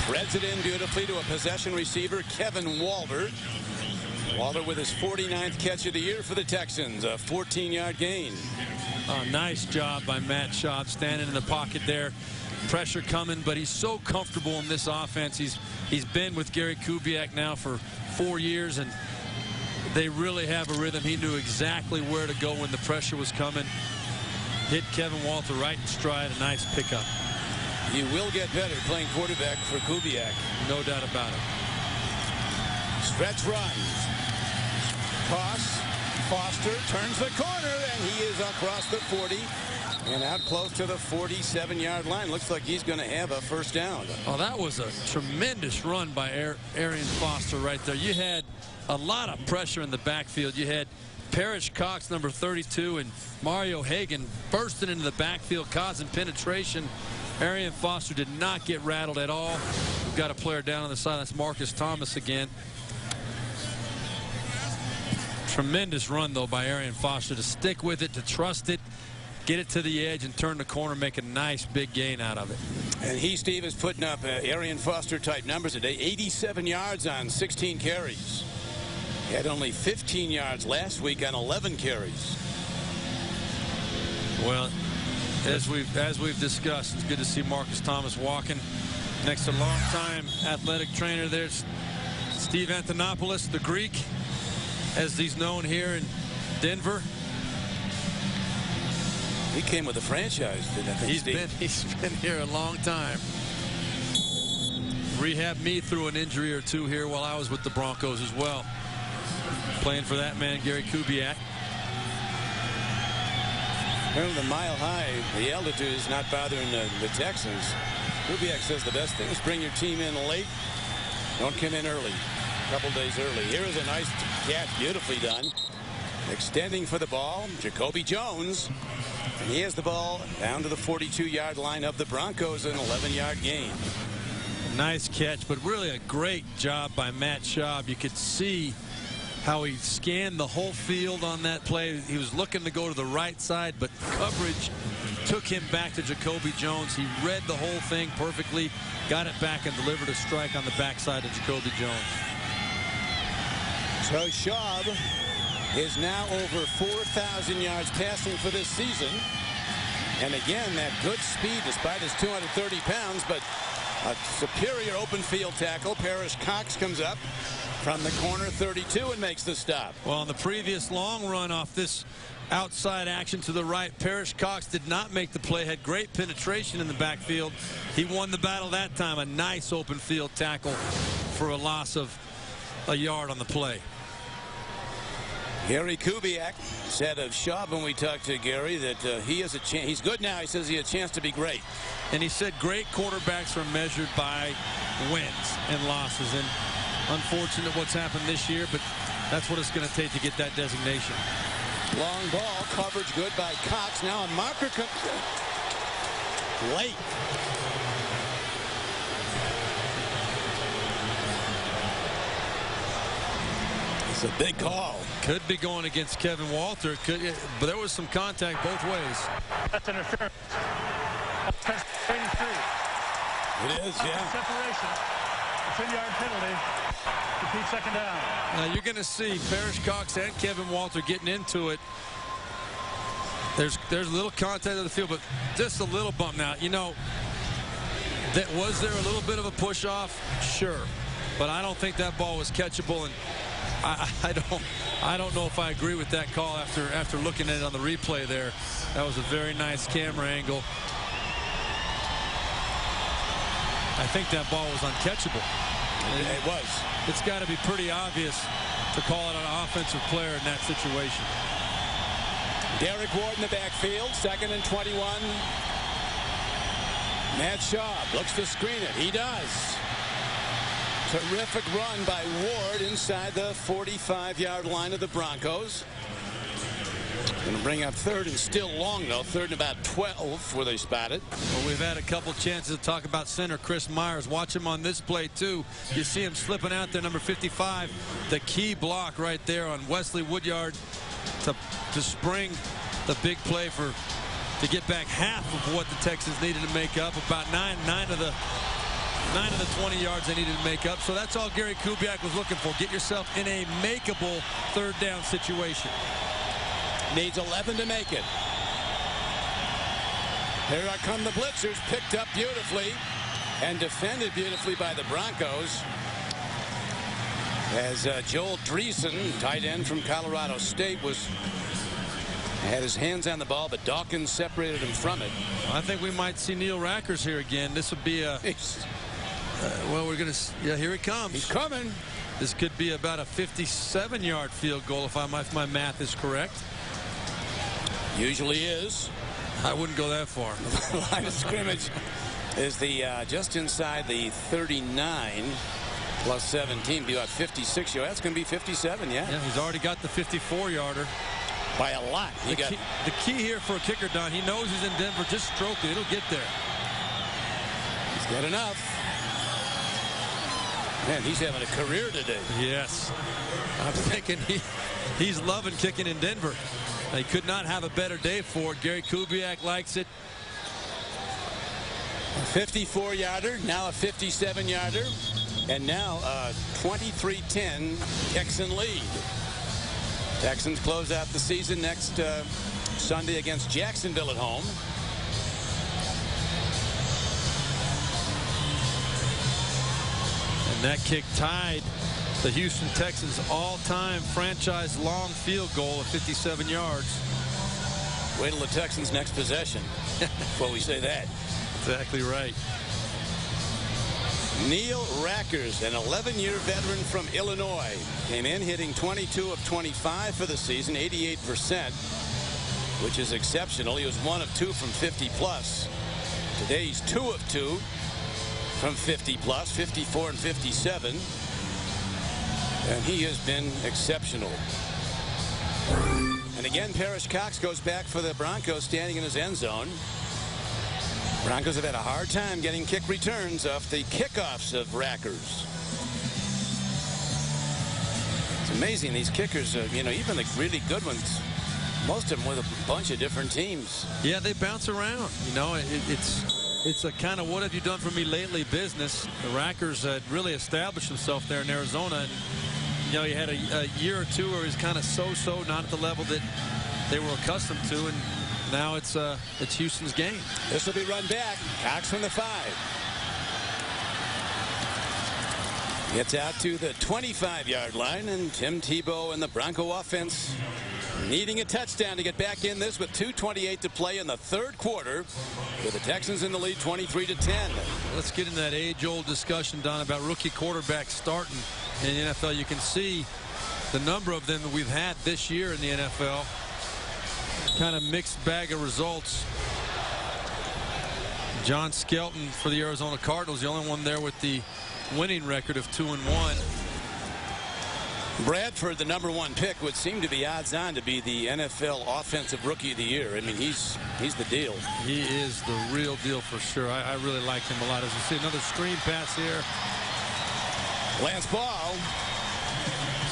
threads it in beautifully to a possession receiver, Kevin Walter. Walter with his 49th catch of the year for the Texans, a 14-yard gain. Nice job by Matt Schaub standing in the pocket there. Pressure coming, but he's so comfortable in this offense. He's been with Gary Kubiak now for 4 years, and they really have a rhythm. He knew exactly where to go when the pressure was coming. Hit Kevin Walter right in stride. A nice pickup. You will get better playing quarterback for Kubiak. No doubt about it. Stretch runs. Cross. Foster turns the corner, and he is across the 40 and out close to the 47-yard line. Looks like he's going to have a first down. Oh, that was a tremendous run by Arian Foster right there. You had a lot of pressure in the backfield. You had Parrish Cox, number 32, and Mario Hagan bursting into the backfield, causing penetration. Arian Foster did not get rattled at all. We've got a player down on the side. That's Marcus Thomas again. Tremendous run, though, by Arian Foster to stick with it, to trust it, get it to the edge, and turn the corner, make a nice big gain out of it. And he, Steve, is putting up Arian Foster-type numbers today. 87 yards on 16 carries. He had only 15 yards last week on 11 carries. Well, as we've discussed, it's good to see Marcus Thomas walking next to longtime athletic trainer. There's Steve Antonopoulos, the Greek, as he's known here in Denver. He came with the franchise, didn't he? He's been here a long time. Rehabbed me through an injury or two here while I was with the Broncos as well. Playing for that man, Gary Kubiak. Apparently the mile high, the altitude is not bothering the Texans. Kubiak says the best thing is bring your team in late. Don't come in early. A couple days early. Here is a nice catch, beautifully done. Extending for the ball, Jacoby Jones. And he has the ball down to the 42-yard line of the Broncos, an 11-yard gain. Nice catch, but really a great job by Matt Schaub. You could see how he scanned the whole field on that play. He was looking to go to the right side, but coverage took him back to Jacoby Jones. He read the whole thing perfectly, got it back, and delivered a strike on the backside of Jacoby Jones. So Schaub is now over 4,000 yards passing for this season. And again, that good speed despite his 230 pounds, but a superior open field tackle. Parrish Cox comes up from the corner 32 and makes the stop. Well, on the previous long run off this outside action to the right, Parrish Cox did not make the play, had great penetration in the backfield. He won the battle that time. A nice open field tackle for a loss of a yard on the play. Gary Kubiak said of Schaub when we talked to Gary that he has a chance. He's good now. He says he has a chance to be great. And he said great quarterbacks are measured by wins and losses. And unfortunate what's happened this year, but that's what it's going to take to get that designation. Long ball, coverage good by Cox. Now a marker comes late. It's a big call. Could be going against Kevin Walter, but there was some contact both ways. That's interference. That's 83. It is, yeah. Separation. A 10-yard penalty. Repeat second down. Now you're going to see Parrish Cox and Kevin Walter getting into it. There's a little contact on the field, but just a little bump. Now, you know, was there a little bit of a push off? Sure, but I don't think that ball was catchable, and I don't know if I agree with that call after looking at it on the replay there. That was a very nice camera angle. I think that ball was uncatchable. It was. It's got to be pretty obvious to call it an offensive player in that situation. Derek Ward in the backfield, 2nd and 21. Matt Schaub looks to screen it. He does. Terrific run by Ward inside the 45-yard line of the Broncos. Going to bring up third and still long, though. Third and about 12 where they spot it. Well, we've had a couple chances to talk about center Chris Myers. Watch him on this play, too. You see him slipping out there, number 55. The key block right there on Wesley Woodyard to spring the big play to get back half of what the Texans needed to make up. About nine of the 20 yards they needed to make up. So that's all Gary Kubiak was looking for. Get yourself in a makeable third down situation. Needs 11 to make it. Here come the blitzers, picked up beautifully and defended beautifully by the Broncos. As Joel Dreesen, tight end from Colorado State, had his hands on the ball, but Dawkins separated him from it. I think we might see Neil Rackers here again. This would be a well, we're going to, yeah, here he comes. He's coming. This could be about a 57-yard field goal if my math is correct. Usually is. I wouldn't go that far. The line of scrimmage is the just inside the 39 plus 17, be about 56 yards. That's going to be 57, yeah. Yeah, he's already got the 54-yarder. By a lot. The key here for a kicker, Don, he knows he's in Denver. Just stroke it. It'll get there. He's got enough. Man, he's having a career today. Yes. I'm thinking he's loving kicking in Denver. He could not have a better day for it. Gary Kubiak likes it. A 54-yarder, now a 57-yarder, and now a 23-10 Texan lead. Texans close out the season next Sunday against Jacksonville at home. And that kick tied the Houston Texans all-time franchise long field goal of 57 yards. Wait till the Texans' next possession before we say that. Exactly right. Neil Rackers, an 11-year veteran from Illinois, came in hitting 22 of 25 for the season, 88%, which is exceptional. He was 1 of 2 from 50-plus. Today he's 2 of 2 from 50-plus, 54 and 57. And he has been exceptional. And again, Parrish Cox goes back for the Broncos, standing in his end zone. Broncos have had a hard time getting kick returns off the kickoffs of Rackers. It's amazing, these kickers, you know, even the really good ones, most of them with a bunch of different teams. Yeah, they bounce around. You know, it's a kind of what have you done for me lately business. The Rackers had really established himself there in Arizona. And, you know, he had a year or two where he's kind of so-so, not at the level that they were accustomed to. And now it's Houston's game. This will be run back. Cox from the 5. Gets out to the 25-yard line, and Tim Tebow and the Bronco offense needing a touchdown to get back in this with 2:28 to play in the third quarter, with the Texans in the lead 23-10. Let's get into that age-old discussion, Don, about rookie quarterbacks starting in the NFL. You can see the number of them that we've had this year in the NFL. Kind of mixed bag of results. John Skelton for the Arizona Cardinals, the only one there with the winning record of 2-1. Bradford, the #1 pick, would seem to be odds on to be the NFL Offensive Rookie of the Year. I mean, he's the deal. He is the real deal for sure. I really like him a lot. As you see, another screen pass here. Lance Ball.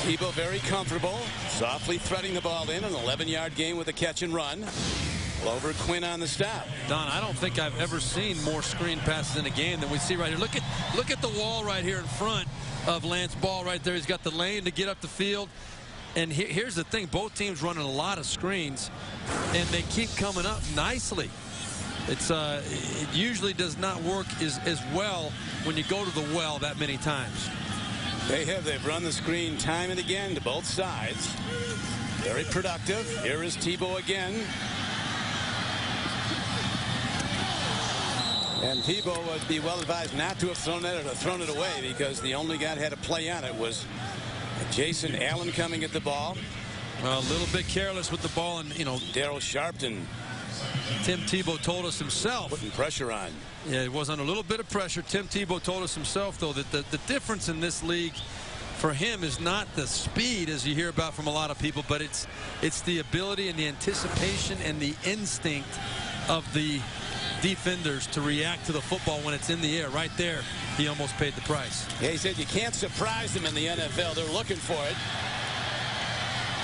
Tebow very comfortable, softly threading the ball in, an 11-yard gain with a catch and run. Glover Quinn on the stop. Don, I don't think I've ever seen more screen passes in a game than we see right here. Look at the wall right here in front of Lance Ball right there. He's got the lane to get up the field. And here's the thing. Both teams running a lot of screens, and they keep coming up nicely. It usually does not work as well when you go to the well that many times. They've run the screen time and again to both sides. Very productive. Here is Tebow again. And Tebow would be well advised not to have thrown it or thrown it away, because the only guy that had a play on it was Jason Allen coming at the ball. Well, a little bit careless with the ball, and, you know, Darryl Sharpton. Tim Tebow told us himself. Putting pressure on. Yeah, it was on a little bit of pressure. Tim Tebow told us himself, though, that the difference in this league for him is not the speed as you hear about from a lot of people, but it's the ability and the anticipation and the instinct of the defenders to react to the football when it's in the air. Right there, he almost paid the price. Yeah, he said you can't surprise them in the NFL. They're looking for it.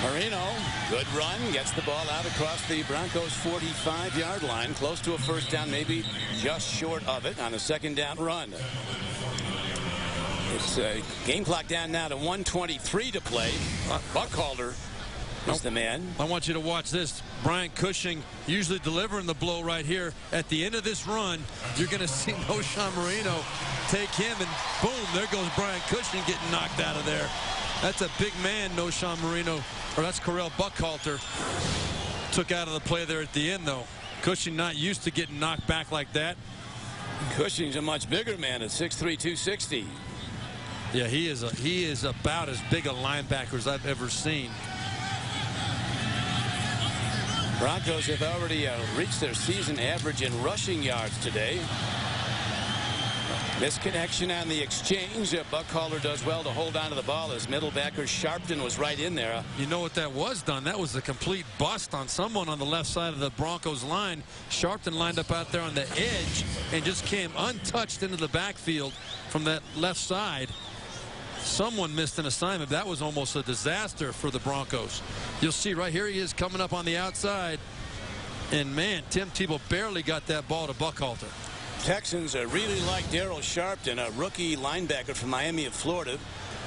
Marino, good run, gets the ball out across the Broncos 45-yard line, close to a first down, maybe just short of it on a second down run. It's game clock down now to 1:23 to play. Buckhalter is the man. I want you to watch this. Brian Cushing usually delivering the blow right here. At the end of this run, you're going to see Noshawn Marino take him, and boom, there goes Brian Cushing getting knocked out of there. That's a big man, Noshawn Marino, or that's Correll Buckhalter. Took out of the play there at the end, though. Cushing not used to getting knocked back like that. Cushing's a much bigger man at 6'3", 260. Yeah, he is about as big a linebacker as I've ever seen. Broncos have already reached their season average in rushing yards today. Misconnection on the exchange. Buckhalter does well to hold on to the ball as middle backer Sharpton was right in there. You know what that was, Don? That was a complete bust on someone on the left side of the Broncos line. Sharpton lined up out there on the edge and just came untouched into the backfield from that left side. Someone missed an assignment. That was almost a disaster for the Broncos. You'll see right here he is coming up on the outside. And, man, Tim Tebow barely got that ball to Buckhalter. Texans really like Darryl Sharpton, a rookie linebacker from Miami of Florida,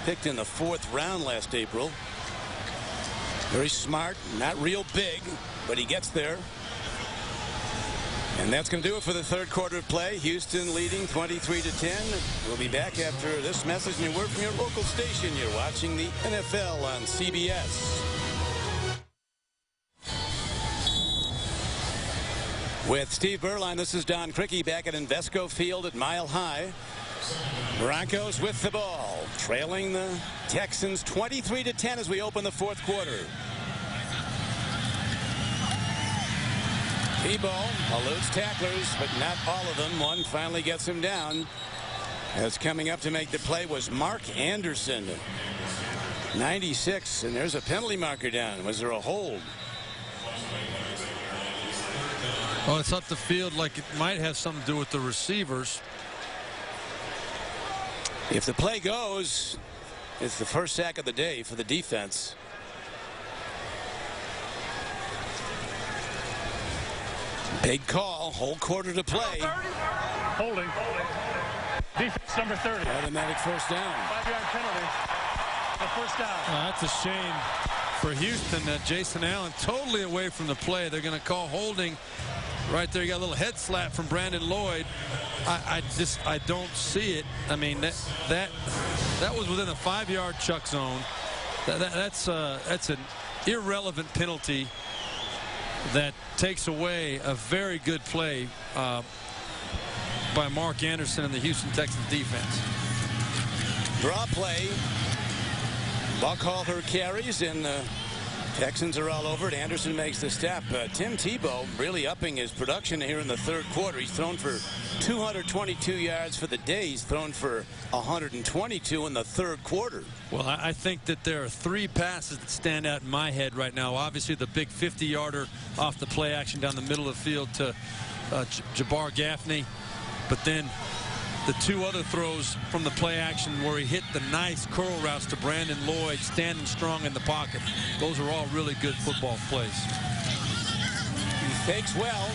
picked in the 4th round last April. Very smart, not real big, but he gets there. And that's going to do it for the third quarter of play. Houston leading 23-10. We'll be back after this message and a word from your local station. You're watching the NFL on CBS. With Steve Berline, this is Don Criqui back at Invesco Field at Mile High. Broncos with the ball, trailing the Texans 23-10 as we open the fourth quarter. Tebow eludes tacklers, but not all of them. One finally gets him down. As coming up to make the play was Mark Anderson. 96, and there's a penalty marker down. Was there a hold? Well, it's up the field like it might have something to do with the receivers. If the play goes, it's the first sack of the day for the defense. Big call, whole quarter to play. Holding. Defense number 30. Automatic first down. 5-yard penalty. The first down. That's a shame for Houston that Jason Allen totally away from the play. They're going to call holding right there. You got a little head slap from Brandon Lloyd. I don't see it. I mean, that was within a 5-yard chuck zone. That's an irrelevant penalty that takes away a very good play by Mark Anderson and the Houston Texans defense. Draw play. Buckhalter carries, and the Texans are all over it. Anderson makes the step. Tim Tebow really upping his production here in the third quarter. He's thrown for 222 yards for the day. He's thrown for 122 in the third quarter. Well, I think that there are 3 passes that stand out in my head right now. Obviously, the big 50-yarder off the play action down the middle of the field to Jabbar Gaffney. But then the 2 other throws from the play action where he hit the nice curl routes to Brandon Lloyd, standing strong in the pocket. Those are all really good football plays. He fakes well.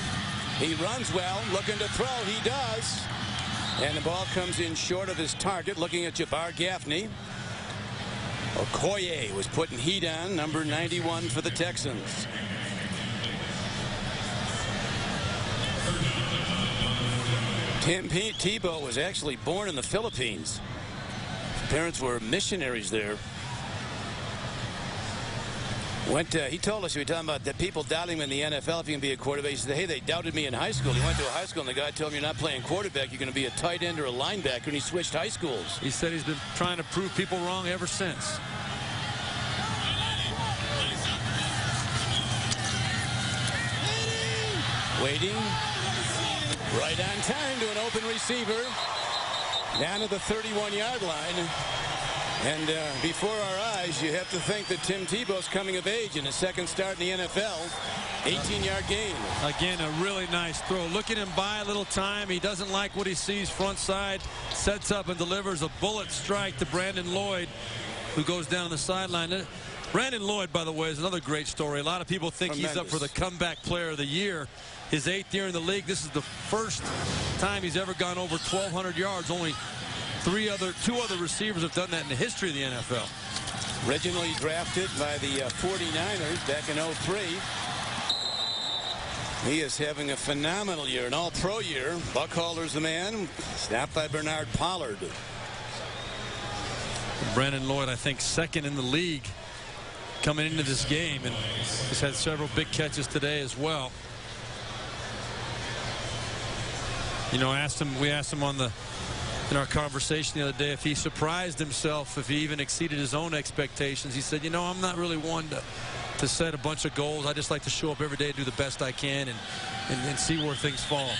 He runs well. Looking to throw. He does. And the ball comes in short of his target. Looking at Jabbar Gaffney. Okoye was putting heat on, number 91 for the Texans. Tim Tebow was actually born in the Philippines. His parents were missionaries there. He told us, we were talking about the people doubting him in the NFL if he can be a quarterback. He said, hey, they doubted me in high school. He went to a high school and the guy told him, you're not playing quarterback, you're going to be a tight end or a linebacker, and he switched high schools. He said he's been trying to prove people wrong ever since. Waiting. Right on time to an open receiver. Down to the 31-yard line. And before our eyes, you have to think that Tim Tebow's coming of age in his second start in the NFL. 18-yard gain. Again, a really nice throw. Look at him buy a little time. He doesn't like what he sees front side. Sets up and delivers a bullet strike to Brandon Lloyd, who goes down the sideline. Brandon Lloyd, by the way, is another great story. A lot of people think he's up for the comeback player of the year. His 8th year in the league. This is the first time he's ever gone over 1,200 yards. Only two other receivers have done that in the history of the NFL. Originally drafted by the 49ers back in '03. He is having a phenomenal year, an all-pro year. Buckhalter's the man. Snapped by Bernard Pollard. Brandon Lloyd, I think, second in the league coming into this game, and he's had several big catches today as well. You know, we asked him in our conversation the other day if he surprised himself, if he even exceeded his own expectations. He said, you know, I'm not really one to set a bunch of goals. I just like to show up every day, do the best I can, and see where things fall.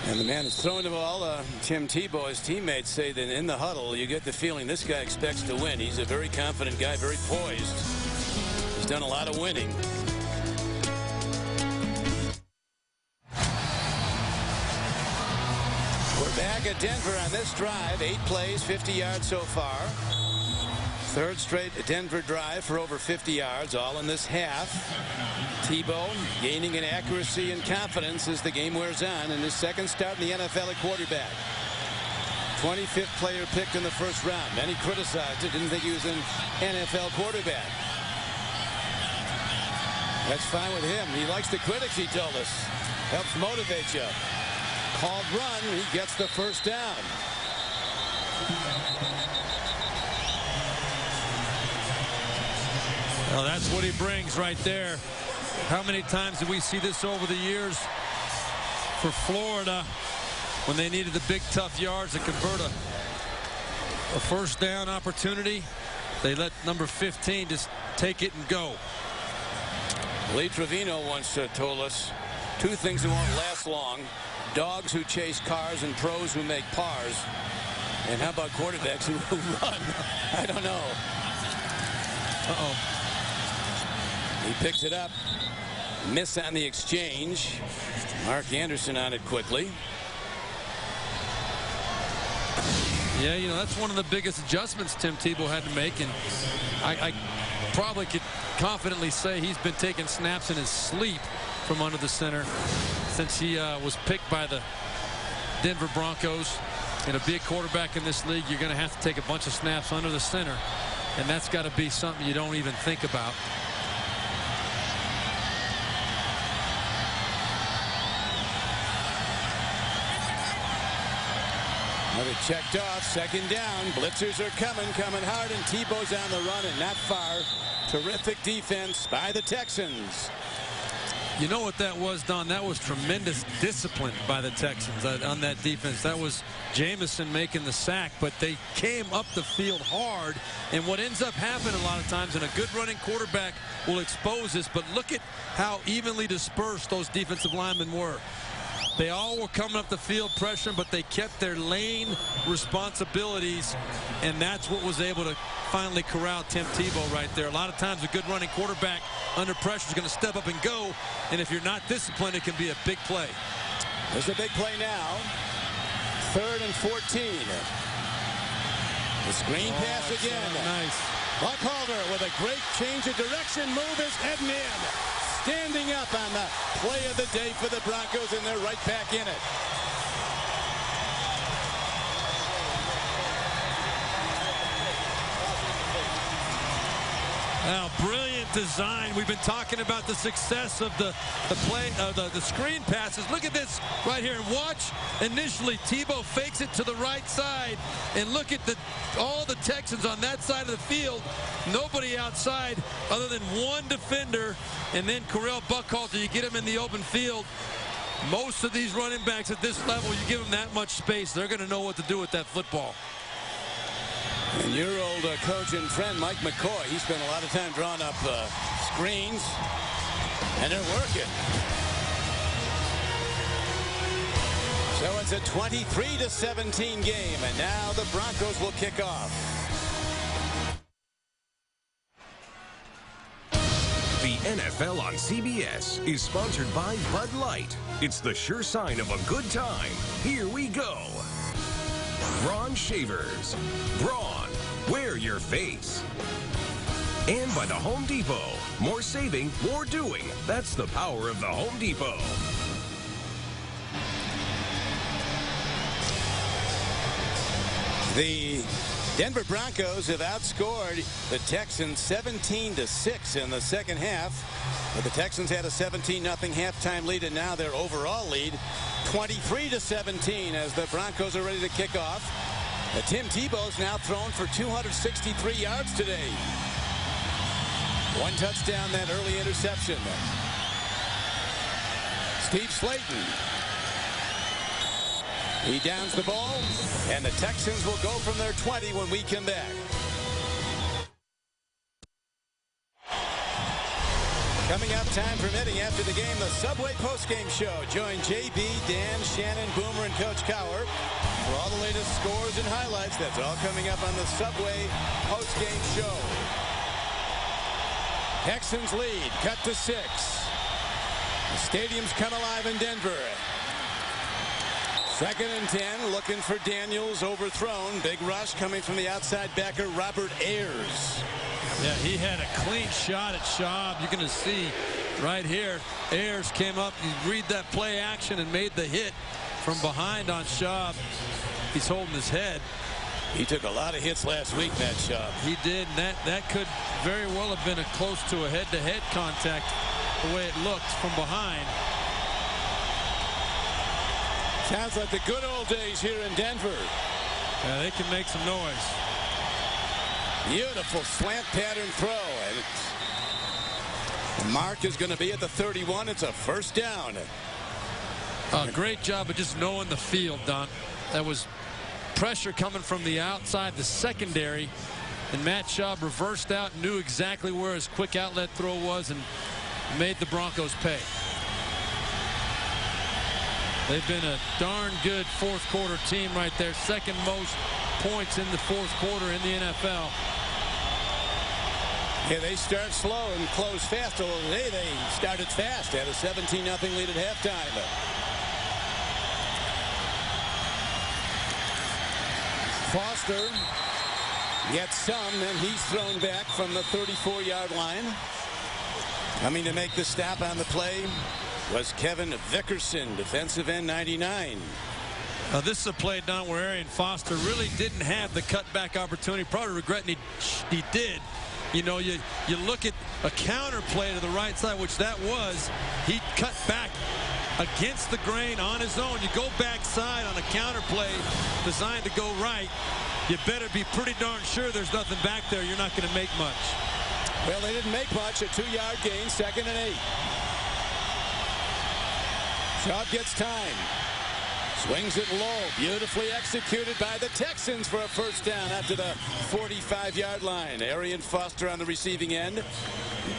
And the man that's throwing the ball, Tim Tebow, his teammates say that in the huddle, you get the feeling this guy expects to win. He's a very confident guy, very poised. He's done a lot of winning. We're back at Denver on this drive. 8 plays, 50 yards so far. Third straight Denver drive for over 50 yards, all in this half. Tebow gaining in accuracy and confidence as the game wears on in his second start in the NFL at quarterback. 25th player picked in the first round. Many criticized it, didn't think he was an NFL quarterback. That's fine with him. He likes the critics, he told us. Helps motivate you. Called run, he gets the first down. Well, that's what he brings right there. How many times did we see this over the years for Florida when they needed the big tough yards to convert a first down opportunity? They let number 15 just take it and go. Lee Trevino once told us 2 things that won't last long: dogs who chase cars and pros who make pars. And how about quarterbacks who run? I don't know. Uh-oh. He picks it up. Miss on the exchange. Mark Anderson on it quickly. Yeah, you know, that's one of the biggest adjustments Tim Tebow had to make, and I probably could confidently say he's been taking snaps in his sleep from under the center since he was picked by the Denver Broncos. And to be a quarterback in this league, you're going to have to take a bunch of snaps under the center, and that's got to be something you don't even think about. Another checked off, second down. Blitzers are coming hard, and Tebow's on the run and not far. Terrific defense by the Texans. You know what that was, Don? That was tremendous discipline by the Texans on that defense. That was Jamison making the sack, but they came up the field hard. And what ends up happening a lot of times, and a good running quarterback will expose this, but look at how evenly dispersed those defensive linemen were. They all were coming up the field pressuring, but they kept their lane responsibilities, and that's what was able to finally corral Tim Tebow right there. A lot of times a good running quarterback under pressure is going to step up and go, and if you're not disciplined, it can be a big play. There's a big play now. 3rd and 14. The screen pass again. Nice. Buckhalter with a great change of direction. Move is heading in. Standing up on the play of the day for the Broncos, and they're right back in it. Now, brilliant design. We've been talking about the success of the screen passes. Look at this right here, and watch. Initially, Tebow fakes it to the right side, and look at all the Texans on that side of the field. Nobody outside other than one defender, and then Correll Buckhalter. You get him in the open field. Most of these running backs at this level, you give them that much space, they're going to know what to do with that football. And your old coach and friend, Mike McCoy, he spent a lot of time drawing up screens, and they're working. So it's a 23-17 game, and now the Broncos will kick off. The NFL on CBS is sponsored by Bud Light. It's the sure sign of a good time. Here we go. Braun Shavers. Braun, wear your face. And by the Home Depot. More saving, more doing. That's the power of the Home Depot. The Denver Broncos have outscored the Texans 17-6 in the second half. But the Texans had a 17-0 halftime lead, and now their overall lead 23-17 as the Broncos are ready to kick off. Tim Tebow's now thrown for 263 yards today. One touchdown, that early interception. Steve Slayton. He downs the ball, and the Texans will go from their 20 when we come back. Coming up, time permitting, after the game, the Subway postgame show. Join JB, Dan, Shannon, Boomer, and Coach Cowher for all the latest scores and highlights. That's all coming up on the Subway postgame show. Texans lead, cut to 6. The stadium's come alive in Denver. 2nd and 10, looking for Daniels, overthrown. Big rush coming from the outside backer, Robert Ayers. Yeah, he had a clean shot at Schaub. You're going to see right here, Ayers came up, you read that play action and made the hit from behind on Schaub. He's holding his head. He took a lot of hits last week, Matt Schaub. He did, and that could very well have been close to a head-to-head contact the way it looked from behind. Sounds like the good old days here in Denver. Yeah, they can make some noise. Beautiful slant pattern throw. And the mark is going to be at the 31. It's a first down. Great job of just knowing the field, Don. That was pressure coming from the outside, the secondary. And Matt Schaub reversed out, knew exactly where his quick outlet throw was, and made the Broncos pay. They've been a darn good fourth quarter team right there. Second most points in the fourth quarter in the NFL. Yeah, they start slow and close fast. Although today they started fast. Had a 17-0 lead at halftime. Foster gets some, and he's thrown back from the 34-yard line. Coming to make the stop on the play was Kevin Vickerson, defensive end 99. This is a play down where Arian Foster really didn't have the cutback opportunity. Probably regretting he did. You know, you look at a counter play to the right side, which that was. He cut back against the grain on his own. You go backside on a counter play designed to go right. You better be pretty darn sure there's nothing back there. You're not going to make much. Well, they didn't make much. A 2-yard gain, 2nd and 8. Schaub gets time. Swings it low. Beautifully executed by the Texans for a first down after the 45-yard line. Arian Foster on the receiving end.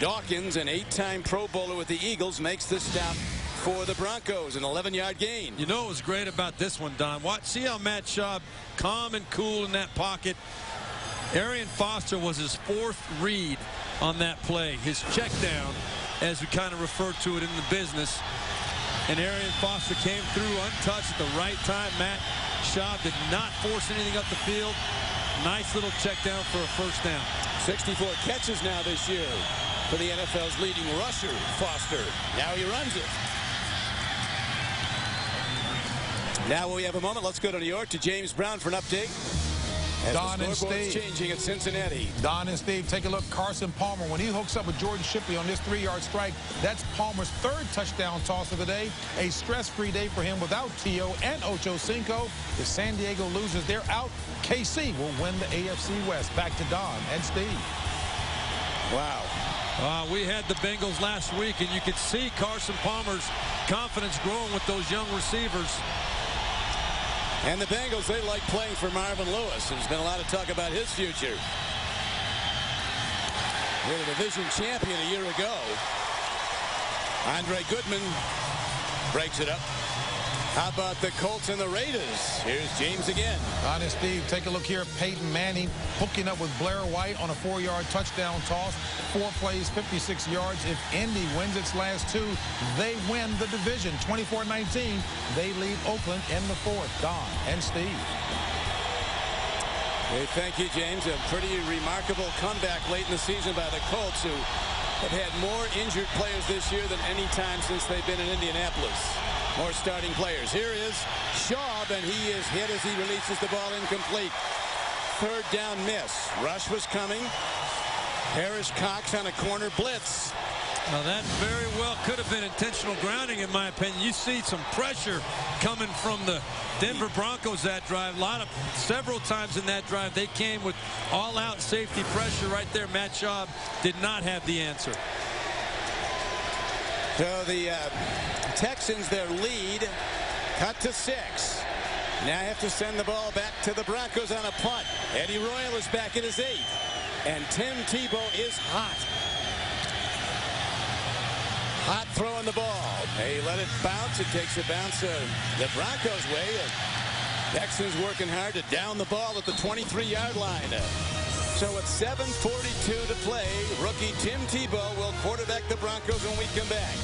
Dawkins, an 8-time Pro Bowler with the Eagles, makes the stop for the Broncos, an 11-yard gain. You know what was great about this one, Don? See how Matt Schaub, calm and cool in that pocket. Arian Foster was his 4th read on that play. His check down, as we kind of refer to it in the business. And Arian Foster came through untouched at the right time. Matt Schaub did not force anything up the field. Nice little check down for a first down. 64 catches now this year for the NFL's leading rusher, Foster. Now he runs it. Now when we have a moment, let's go to New York to James Brown for an update. As Don the and scoreboard's Steve. changing at Cincinnati. Don and Steve, take a look. Carson Palmer, when he hooks up with Jordan Shipley on this 3-yard strike, that's Palmer's 3rd touchdown toss of the day. A stress-free day for him without T.O. and Ocho Cinco. If San Diego loses, they're out. KC will win the AFC West. Back to Don and Steve. Wow. We had the Bengals last week, and you could see Carson Palmer's confidence growing with those young receivers. And the Bengals, they like playing for Marvin Lewis. There's been a lot of talk about his future. They were a division champion a year ago. Andre Goodman breaks it up. How about the Colts and the Raiders? Here's James again. Honest Steve, take a look here. Peyton Manning hooking up with Blair White on a 4-yard touchdown toss. 4 plays, 56 yards. If Indy wins its last 2, they win the division. 24-19. They lead Oakland in the 4th. Don and Steve. Hey, thank you, James. A pretty remarkable comeback late in the season by the Colts, who have had more injured players this year than any time since they've been in Indianapolis. More starting players. Here is Schaub, and he is hit as he releases the ball incomplete. 3rd down miss. Rush was coming. Harris Cox on a corner blitz. Now that very well could have been intentional grounding, in my opinion. You see some pressure coming from the Denver Broncos that drive. Several times in that drive, they came with all-out safety pressure right there. Matt Schaub did not have the answer. So the Texans, their lead, cut to 6. Now have to send the ball back to the Broncos on a punt. Eddie Royal is back in his 8th. And Tim Tebow is hot. Hot throwing the ball. They let it bounce. It takes a bounce the Broncos' way. Texans working hard to down the ball at the 23-yard line. So at 7:42 to play, rookie Tim Tebow will quarterback the Broncos when we come back.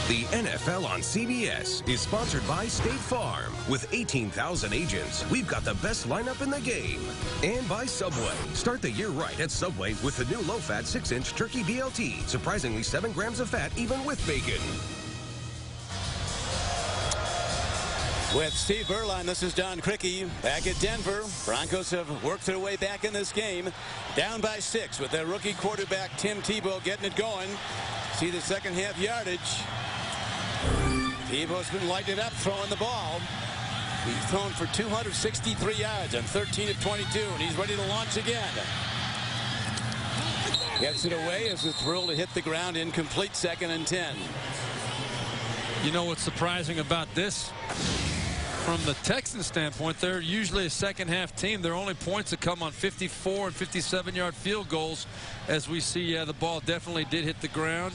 The NFL on CBS is sponsored by State Farm. With 18,000 agents, we've got the best lineup in the game. And by Subway. Start the year right at Subway with the new low-fat 6-inch turkey BLT. Surprisingly 7 grams of fat even with bacon. With Steve Berline, this is Don Criqui back at Denver. Broncos have worked their way back in this game. Down by 6 with their rookie quarterback Tim Tebow getting it going. See the second half yardage. Tebow's been lighting it up, throwing the ball. He's thrown for 263 yards on 13 of 22, and he's ready to launch again. Gets it away as the thrill to hit the ground, incomplete, 2nd and 10. You know what's surprising about this? From the Texans standpoint, they're usually a second half team. Their only points that come on 54 and 57-yard field goals. As we see, the ball definitely did hit the ground.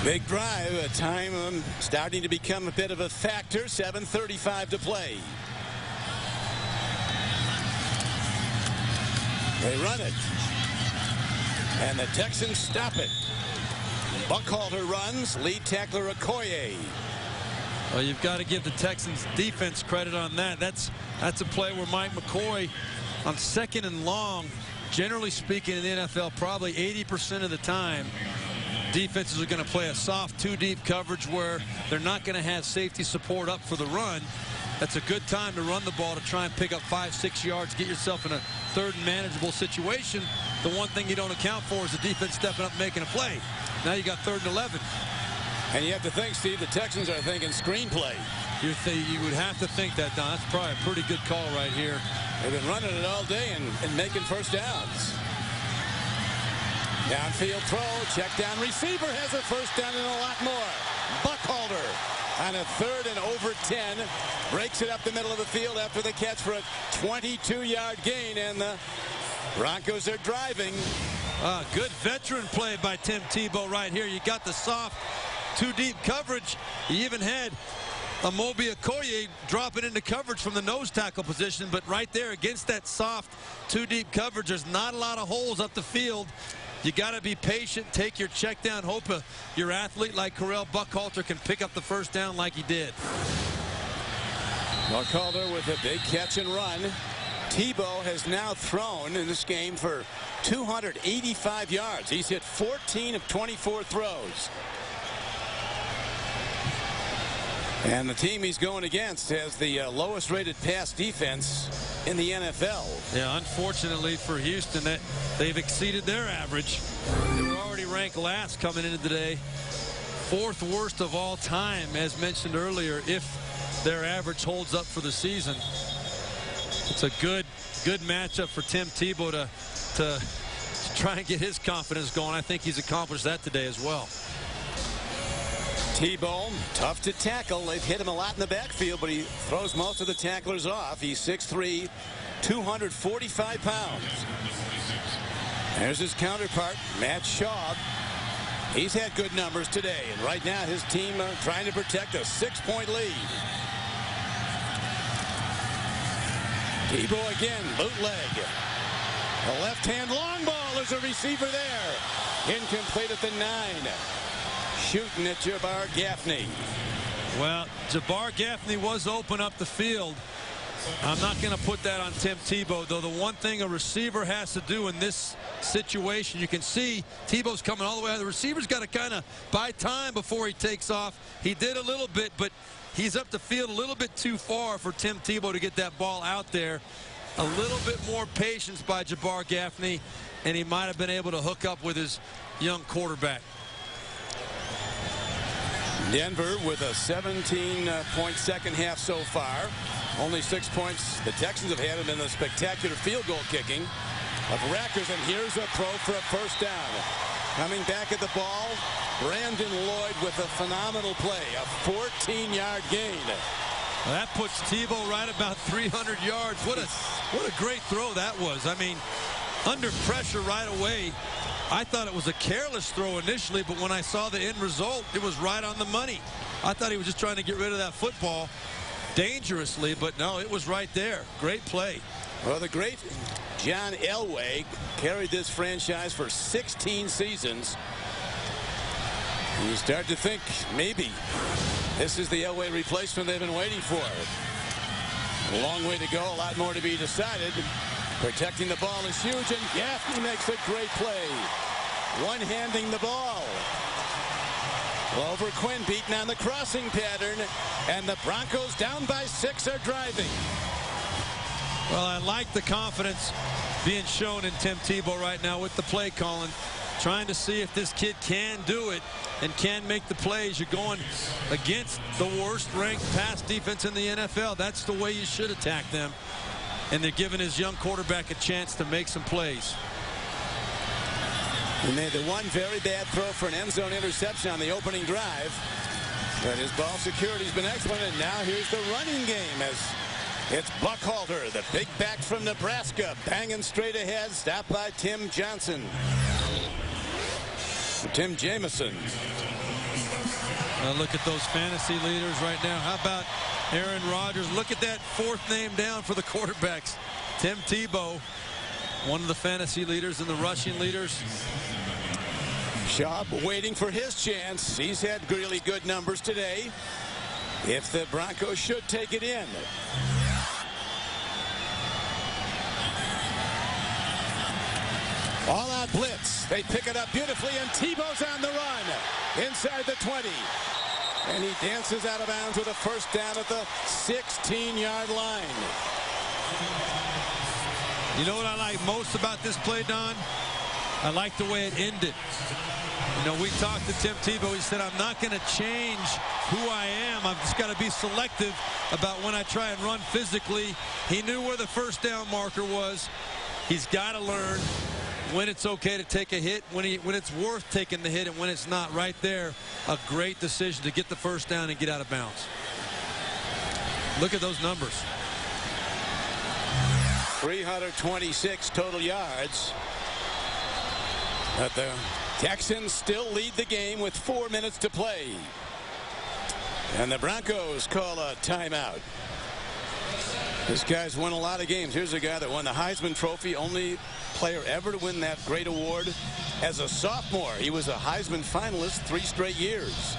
Big drive, a time starting to become a bit of a factor. 7:35 to play. They run it. And the Texans stop it. Buckhalter runs, lead tackler Okoye. Well, you've got to give the Texans defense credit on that. That's a play where Mike McCoy on 2nd and long, generally speaking in the NFL, probably 80% of the time, defenses are going to play a soft 2-deep coverage where they're not going to have safety support up for the run. That's a good time to run the ball to try and pick up 5-6 yards, get yourself in a 3rd and manageable situation. The one thing you don't account for is the defense stepping up making a play. Now you got 3rd and 11. And you have to think, Steve, the Texans are thinking screenplay. You would have to think that, Don. That's probably a pretty good call right here. They've been running it all day and making first downs. Downfield throw, check down receiver has a first down and a lot more. Buckhalter on a 3rd and over 10. Breaks it up the middle of the field after the catch for a 22-yard gain, and the Broncos are driving. Good veteran play by Tim Tebow right here. You got the soft 2-deep coverage. He even had Amobi Okoye dropping into coverage from the nose tackle position, but right there against that soft 2-deep coverage, there's not a lot of holes up the field. You got to be patient, take your check down, hope your athlete like Correll Buckhalter can pick up the first down like he did. Buckhalter with a big catch and run. Tebow has now thrown in this game for 285 yards. He's hit 14 of 24 throws. And the team he's going against has the lowest rated pass defense in the NFL. Yeah, unfortunately for Houston, they've exceeded their average. They were already ranked last coming into today. 4th worst of all time, as mentioned earlier, if their average holds up for the season. It's a good matchup for Tim Tebow to try and get his confidence going. I think he's accomplished that today as well. Tebow, tough to tackle. They've hit him a lot in the backfield, but he throws most of the tacklers off. He's 6'3", 245 pounds. There's his counterpart, Matt Schaub. He's had good numbers today, and right now his team trying to protect a 6-point lead. Tebow again, bootleg. A left-hand long ball. There's a receiver there. Incomplete at the 9. Shooting at Jabbar Gaffney. Well, Jabbar Gaffney was open up the field. I'm not going to put that on Tim Tebow, though. The one thing a receiver has to do in this situation, you can see Tebow's coming all the way out. The receiver's got to kind of buy time before he takes off. He did a little bit, but he's up the field a little bit too far for Tim Tebow to get that ball out there. A little bit more patience by Jabbar Gaffney, and he might have been able to hook up with his young quarterback. Denver with a 17-point second half so far. Only 6 points the Texans have had in the spectacular field goal kicking of Rackers, and here's a throw for a first down. Coming back at the ball, Brandon Lloyd with a phenomenal play, a 14-yard gain. Well, that puts Tebow right about 300 yards. What a great throw that was. I mean, under pressure right away. I thought it was a careless throw initially, but when I saw the end result, it was right on the money. I thought he was just trying to get rid of that football dangerously, but no, it was right there. Great play. Well, the great John Elway carried this franchise for 16 seasons. You start to think maybe this is the Elway replacement they've been waiting for. A long way to go, a lot more to be decided. Protecting the ball is huge, and Gaffney makes a great play. One-handing the ball. Glover Quinn beaten on the crossing pattern, and the Broncos down by 6 are driving. Well, I like the confidence being shown in Tim Tebow right now with the play calling, trying to see if this kid can do it and can make the plays. You're going against the worst-ranked pass defense in the NFL. That's the way you should attack them. And they're giving his young quarterback a chance to make some plays. He made the one very bad throw for an end zone interception on the opening drive. But his ball security's been excellent, and now here's the running game as it's Buckhalter, the big back from Nebraska, banging straight ahead, stopped by Tim Johnson. Tim Jamison. Now look at those fantasy leaders right now. How about Aaron Rodgers? Look at that fourth name down for the quarterbacks. Tim Tebow, one of the fantasy leaders and the rushing leaders. Schaub waiting for his chance. He's had really good numbers today. If the Broncos should take it in. All-out blitz. They pick it up beautifully, and Tebow's on the run. Inside the 20. And he dances out of bounds with a first down at the 16-yard line. You know what I like most about this play, Don? I like the way it ended. You know, we talked to Tim Tebow. He said, I'm not going to change who I am. I've just got to be selective about when I try and run physically. He knew where the first down marker was. He's got to learn when it's okay to take a hit, when it's worth taking the hit, and when it's not. Right there, a great decision to get the first down and get out of bounds. Look at those numbers. 326 total yards. But the Texans still lead the game with 4 minutes to play. And the Broncos call a timeout. This guy's won a lot of games. Here's a guy that won the Heisman Trophy, only player ever to win that great award as a sophomore. He was a Heisman finalist 3 straight years.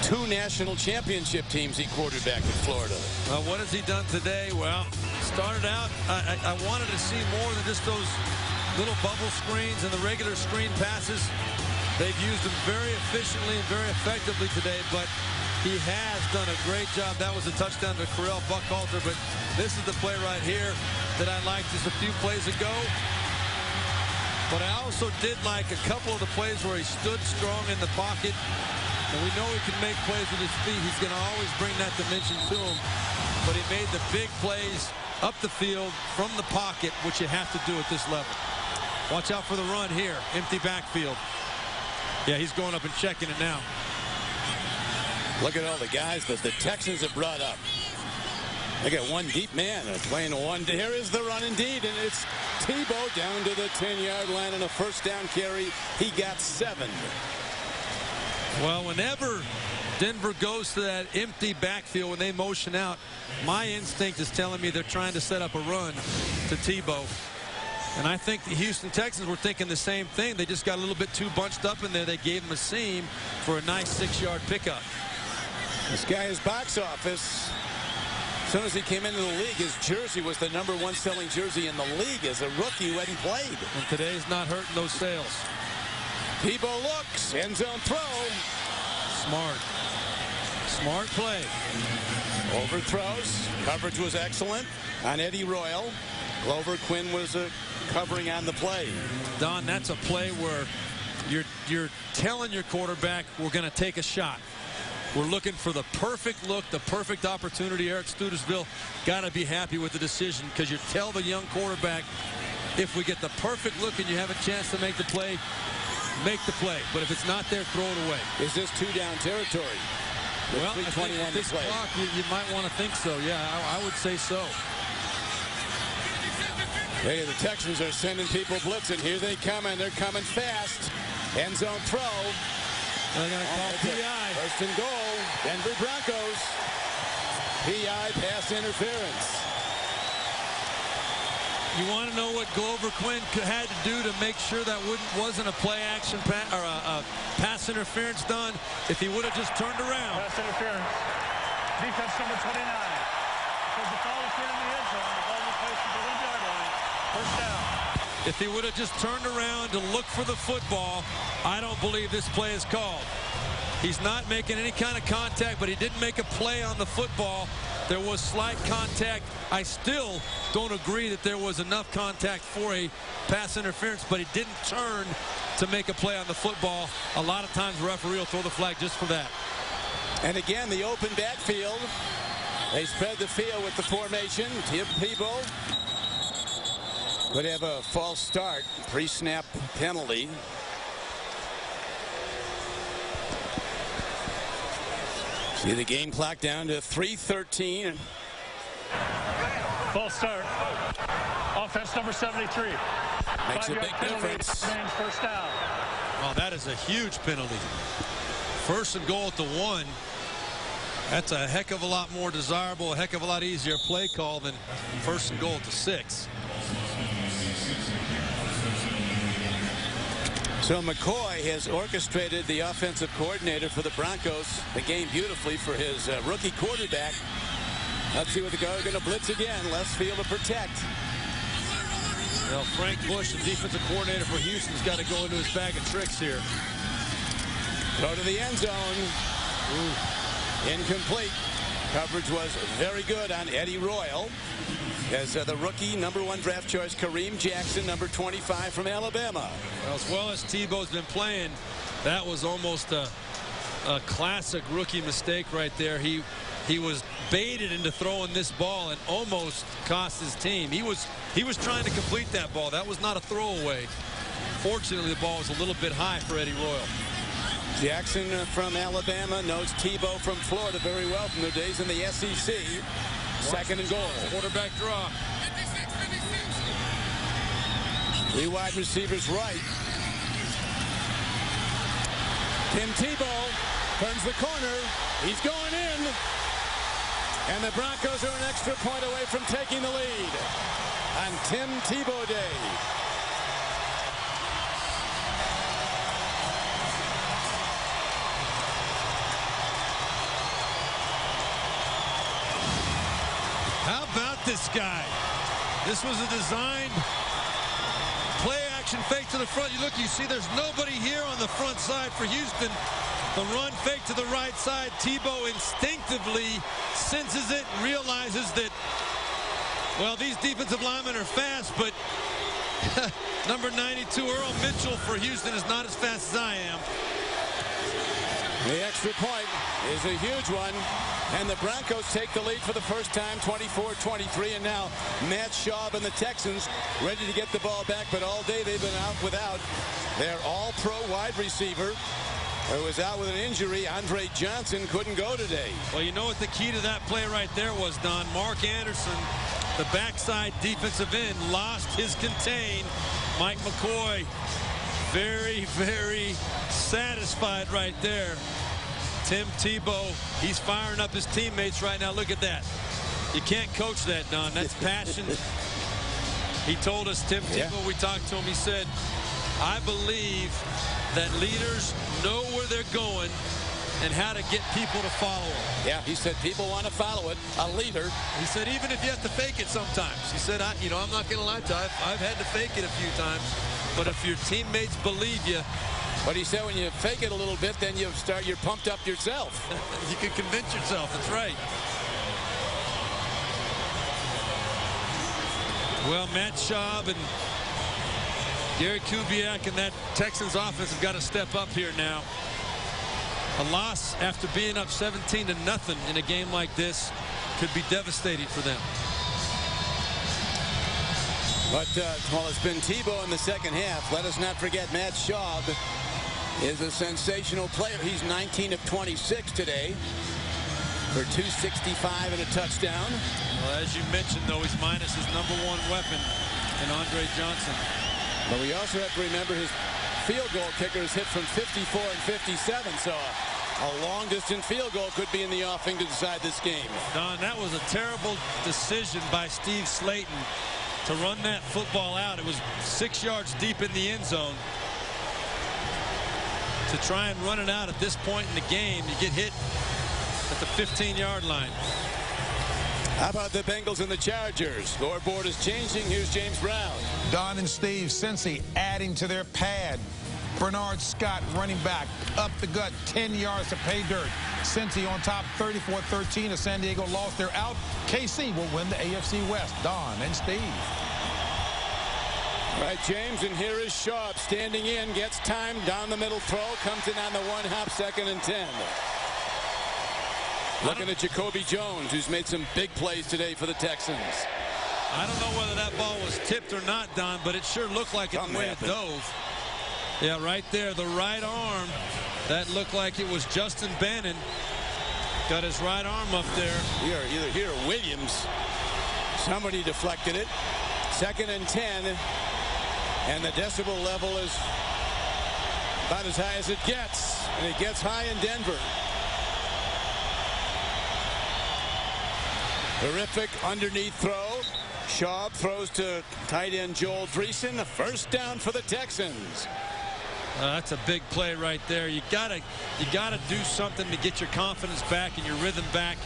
2 national championship teams he quarterbacked in Florida. Well, what has he done today? Well, started out, I wanted to see more than just those little bubble screens and the regular screen passes. They've used them very efficiently and very effectively today, but he has done a great job. That was a touchdown to Correll Buckhalter, but this is the play right here that I liked just a few plays ago. But I also did like a couple of the plays where he stood strong in the pocket. And we know he can make plays with his feet. He's going to always bring that dimension to him. But he made the big plays up the field from the pocket, which you have to do at this level. Watch out for the run here. Empty backfield. Yeah, he's going up and checking it now. Look at all the guys that the Texans have brought up. They got one deep man playing one. Here is the run indeed, and it's Tebow down to the 10-yard line and a first down carry. He got 7. Well, whenever Denver goes to that empty backfield when they motion out, my instinct is telling me they're trying to set up a run to Tebow. And I think the Houston Texans were thinking the same thing. They just got a little bit too bunched up in there. They gave him a seam for a nice 6-yard pickup. This guy is box office. As soon as he came into the league, his jersey was the #1 selling jersey in the league as a rookie who hadn't played. And today's not hurting those sales. Tebow looks, end zone throw. Smart play. Overthrows. Coverage was excellent on Eddie Royal. Glover Quinn was covering on the play. Don, that's a play where you're telling your quarterback, we're going to take a shot. We're looking for the perfect look, the perfect opportunity. Eric Studesville got to be happy with the decision, because you tell the young quarterback, if we get the perfect look and you have a chance to make the play, make the play. But if it's not there, throw it away. Is this 2-down territory? Well, I think at this clock, you might want to think so. Yeah, I would say so. Hey, the Texans are sending people blitzing. Here they come, and they're coming fast. End zone throw. They're going to call PI. First and goal, Denver Broncos. PI pass interference. You want to know what Glover Quinn had to do to make sure that wasn't a play action or a pass interference done? If he would have just turned around. Pass interference. Defense number 29. Because the ball is in the end zone. The ball was placed at the 1-yard line. First down. If he would have just turned around to look for the football, I don't believe this play is called. He's not making any kind of contact, but he didn't make a play on the football. There was slight contact. I still don't agree that there was enough contact for a pass interference, but he didn't turn to make a play on the football. A lot of times the referee will throw the flag just for that. And again, the open backfield. They spread the field with the formation. Tim Tebow would have a false start, pre-snap penalty. See the game clock down to 3:13. False start. Offense number 73. Makes a big difference. First down. Well, that is a huge penalty. First and goal at the 1. That's a heck of a lot more desirable, a heck of a lot easier play call than first and goal at the 6. So McCoy has orchestrated the offensive coordinator for the Broncos the game beautifully for his rookie quarterback. Let's see what the guys are going to blitz again. Less field to protect. Well, Frank Bush, the defensive coordinator for Houston, has got to go into his bag of tricks here. Go to the end zone. Ooh. Incomplete. Coverage was very good on Eddie Royal. As the rookie #1 draft choice Kareem Jackson, number 25 from Alabama. Well as Tebow's been playing, that was almost a classic rookie mistake right there. He was baited into throwing this ball and almost cost his team. He was trying to complete that ball. That was not a throwaway. Fortunately, the ball was a little bit high for Eddie Royal. Jackson from Alabama knows Tebow from Florida very well from their days in the SEC. Second and goal. Quarterback draw. 3 wide receivers right. Tim Tebow turns the corner. He's going in. And the Broncos are an extra point away from taking the lead on Tim Tebow Day. How about this guy? This was a designed play action fake to the front. You look, you see there's nobody here on the front side for Houston. The run fake to the right side. Tebow instinctively senses it, realizes that, well, these defensive linemen are fast, but number 92, Earl Mitchell for Houston is not as fast as I am. The extra point is a huge one. And the Broncos take the lead for the first time, 24-23. And now Matt Schaub and the Texans ready to get the ball back. But all day they've been out without their all-pro wide receiver. who was out with an injury. Andre Johnson couldn't go today. Well, you know what the key to that play right there was, Don? Mark Anderson, the backside defensive end, lost his contain. Mike McCoy, very, very satisfied right there. Tim Tebow, he's firing up his teammates right now. Look at that. You can't coach that, Don. That's passion. He told us, Tim Tebow, we talked to him, he said, I believe that leaders know where they're going and how to get people to follow them. Yeah, he said people want to follow it. A leader. He said even if you have to fake it sometimes. He said, I'm not going to lie to you. I've had to fake it a few times. But if your teammates believe you. But he said when you fake it a little bit, then you're pumped up yourself. You can convince yourself. That's right. Well, Matt Schaub and Gary Kubiak and that Texans offense have got to step up here now. A loss after being up 17-0 in a game like this could be devastating for them. But well, it's been Tebow in the second half. Let us not forget Matt Schaub is a sensational player. He's 19 of 26 today for 265 and a touchdown. Well, as you mentioned, though, he's minus his #1 weapon in Andre Johnson. But we also have to remember his field goal kickers hit from 54 and 57, so a long-distance field goal could be in the offing to decide this game. Don, that was a terrible decision by Steve Slayton to run that football out. It was 6 yards deep in the end zone. To try and run it out at this point in the game, you get hit at the 15-yard line. How about the Bengals and the Chargers? Scoreboard is changing. Here's James Brown. Don and Steve, Cincy adding to their pad. Bernard Scott, running back, up the gut, 10 yards to pay dirt. Cincy on top, 34-13 as San Diego lost. They're out. KC will win the AFC West. Don and Steve. All right, James, and here is Schaub standing in, gets time, down the middle throw, comes in on the one-hop, 2nd and 10. Looking at Jacoby Jones, who's made some big plays today for the Texans. I don't know whether that ball was tipped or not, Don, but it sure looked like it the way it dove. Yeah, right there, the right arm. That looked like it was Justin Bannon. Got his right arm up there. Either here or Williams. Somebody deflected it. 2nd and 10. And the decibel level is about as high as it gets. And it gets high in Denver. Terrific underneath throw. Schaub throws to tight end Joel Dreesen. A first down for the Texans. That's a big play right there. You gotta do something to get your confidence back and your rhythm back.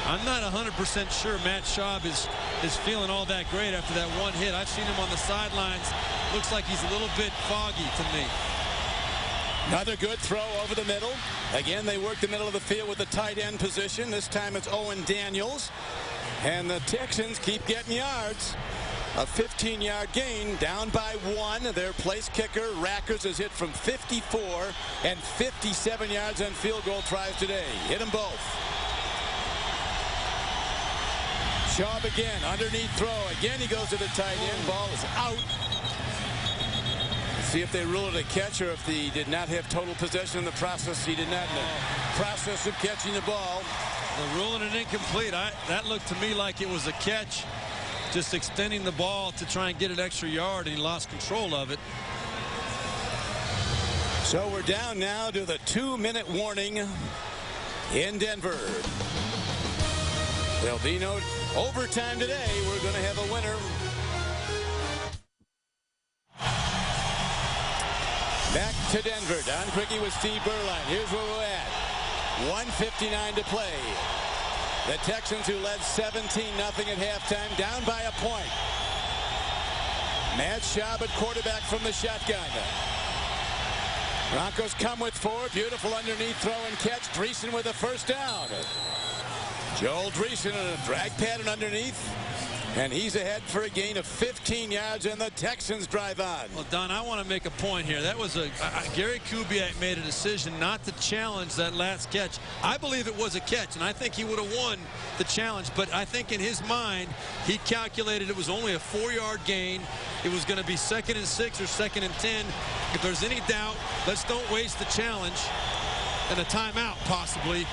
I'm not 100% sure Matt Schaub is feeling all that great after that one hit. I've seen him on the sidelines. Looks like he's a little bit foggy to me. Another good throw over the middle. Again, they work the middle of the field with the tight end position. This time it's Owen Daniels. And the Texans keep getting yards. A 15-yard gain, down by 1. Their place kicker, Rackers, has hit from 54 and 57 yards on field goal tries today. Hit them both. Schaub again, underneath throw. Again, he goes to the tight end. Ball is out. See if they rule it a catch or if he did not have total possession in the process. He did not in the process of catching the ball. They're ruling it incomplete. That looked to me like it was a catch. Just extending the ball to try and get an extra yard, and he lost control of it. So we're down now to the 2-minute warning in Denver. There'll be no overtime today. We're going to have a winner. Back to Denver. Don Criqui with Steve Berline. Here's where we're at. 1:59 to play. The Texans, who led 17-0 at halftime, down by a point. Matt Schaub at quarterback from the shotgun. Broncos come with 4. Beautiful underneath throw and catch. Dreesen with a first down. Joel Dreesen in a drag pattern underneath. And he's ahead for a gain of 15 yards, and the Texans drive on. Well, Don, I want to make a point here. That was Gary Kubiak made a decision not to challenge that last catch. I believe it was a catch, and I think he would have won the challenge. But I think in his mind, he calculated it was only a 4-yard gain. It was going to be 2nd and 6 or 2nd and 10. If there's any doubt, let's don't waste the challenge and a timeout possibly.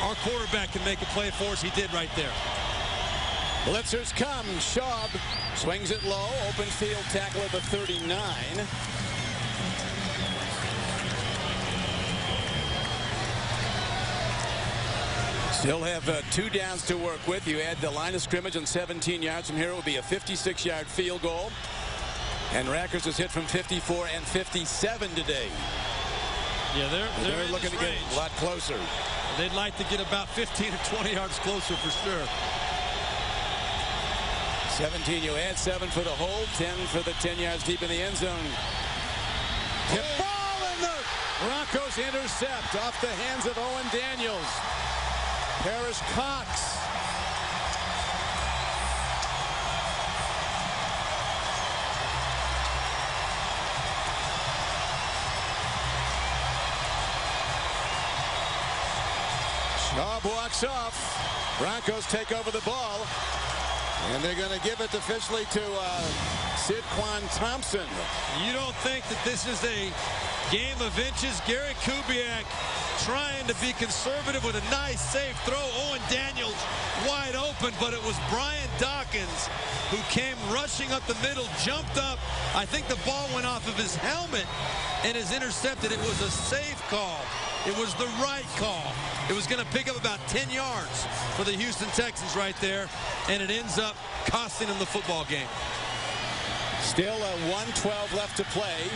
Our quarterback can make a play for us. He did right there. Blitzers come. Schaub swings it low. Open field tackle at the 39. Still have 2 downs to work with. You add the line of scrimmage on 17 yards from here. It will be a 56-yard field goal. And Rackers has hit from 54 and 57 today. Yeah, they're looking to get a lot closer. They'd like to get about 15 or 20 yards closer for sure. 17, you add 7 for the hold, 10 for the 10 yards deep in the end zone. Tip ball, and the Broncos intercept off the hands of Owen Daniels. Parrish Cox. Schaub walks off. Broncos take over the ball. And they're going to give it officially to Sidquan Thompson. You don't think that this is a game of inches? Gary Kubiak trying to be conservative with a nice, safe throw. Owen Daniels wide open, but it was Brian Dawkins who came rushing up the middle, jumped up. I think the ball went off of his helmet and is intercepted. It was a safe call. It was the right call. It was going to pick up about 10 yards for the Houston Texans right there, and it ends up costing them the football game. Still 1:12 left to play.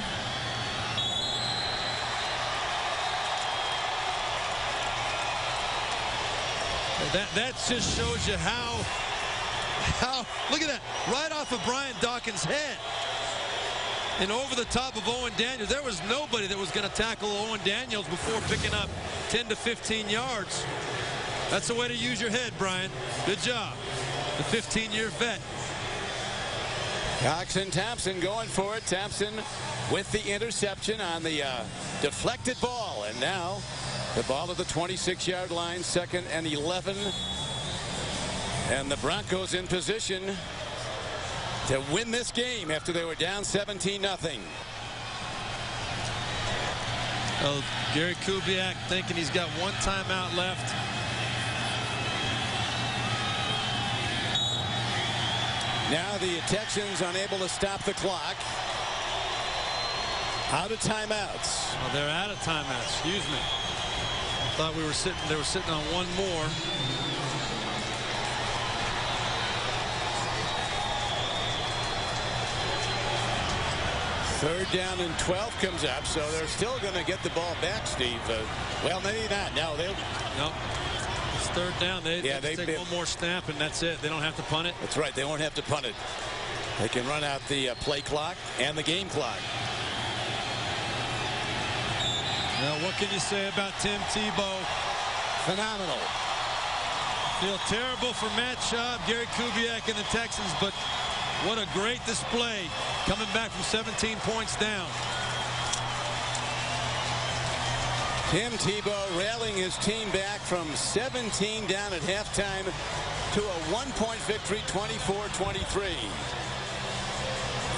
That just shows you how look at that, right off of Brian Dawkins' head and over the top of Owen Daniels. There was nobody that was going to tackle Owen Daniels before picking up 10 to 15 yards. That's the way to use your head, Brian. Good job. The 15-year vet. Cox and Thompson going for it. Thompson with the interception on the deflected ball. And now the ball at the 26-yard line, 2nd and 11. And the Broncos in position to win this game after they were down 17-0. Oh, Gary Kubiak thinking he's got 1 timeout left. Now the Texans unable to stop the clock. Out of timeouts. Oh, they're out of timeouts. Excuse me. I thought they were sitting on 1 more. Third down and 12 comes up, so they're still going to get the ball back, Steve. Well, maybe not. No, it's 3rd down. They take 1 more snap, and that's it. They don't have to punt it. That's right. They won't have to punt it. They can run out the play clock and the game clock. Now, what can you say about Tim Tebow? Phenomenal. Feel terrible for Matt Schaub, Gary Kubiak, and the Texans, but what a great display coming back from 17 points down. Tim Tebow rallying his team back from 17 down at halftime to a 1-point victory, 24-23.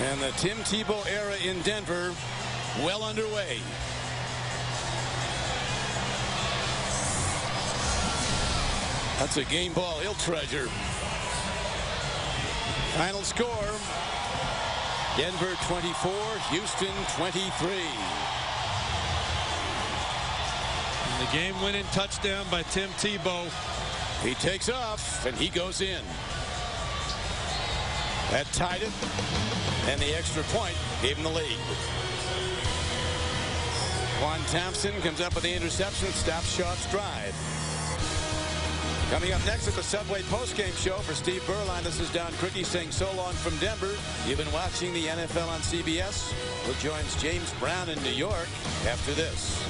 And the Tim Tebow era in Denver well underway. That's a game ball he'll treasure. Final score, Denver 24, Houston 23. And the game-winning touchdown by Tim Tebow. He takes off, and he goes in. That tied it, and the extra point gave him the lead. Juan Thompson comes up with the interception, stops Schaub's drive. Coming up next at the Subway postgame show for Steve Berline, this is Don Criqui saying so long from Denver. You've been watching the NFL on CBS. Who joins James Brown in New York after this.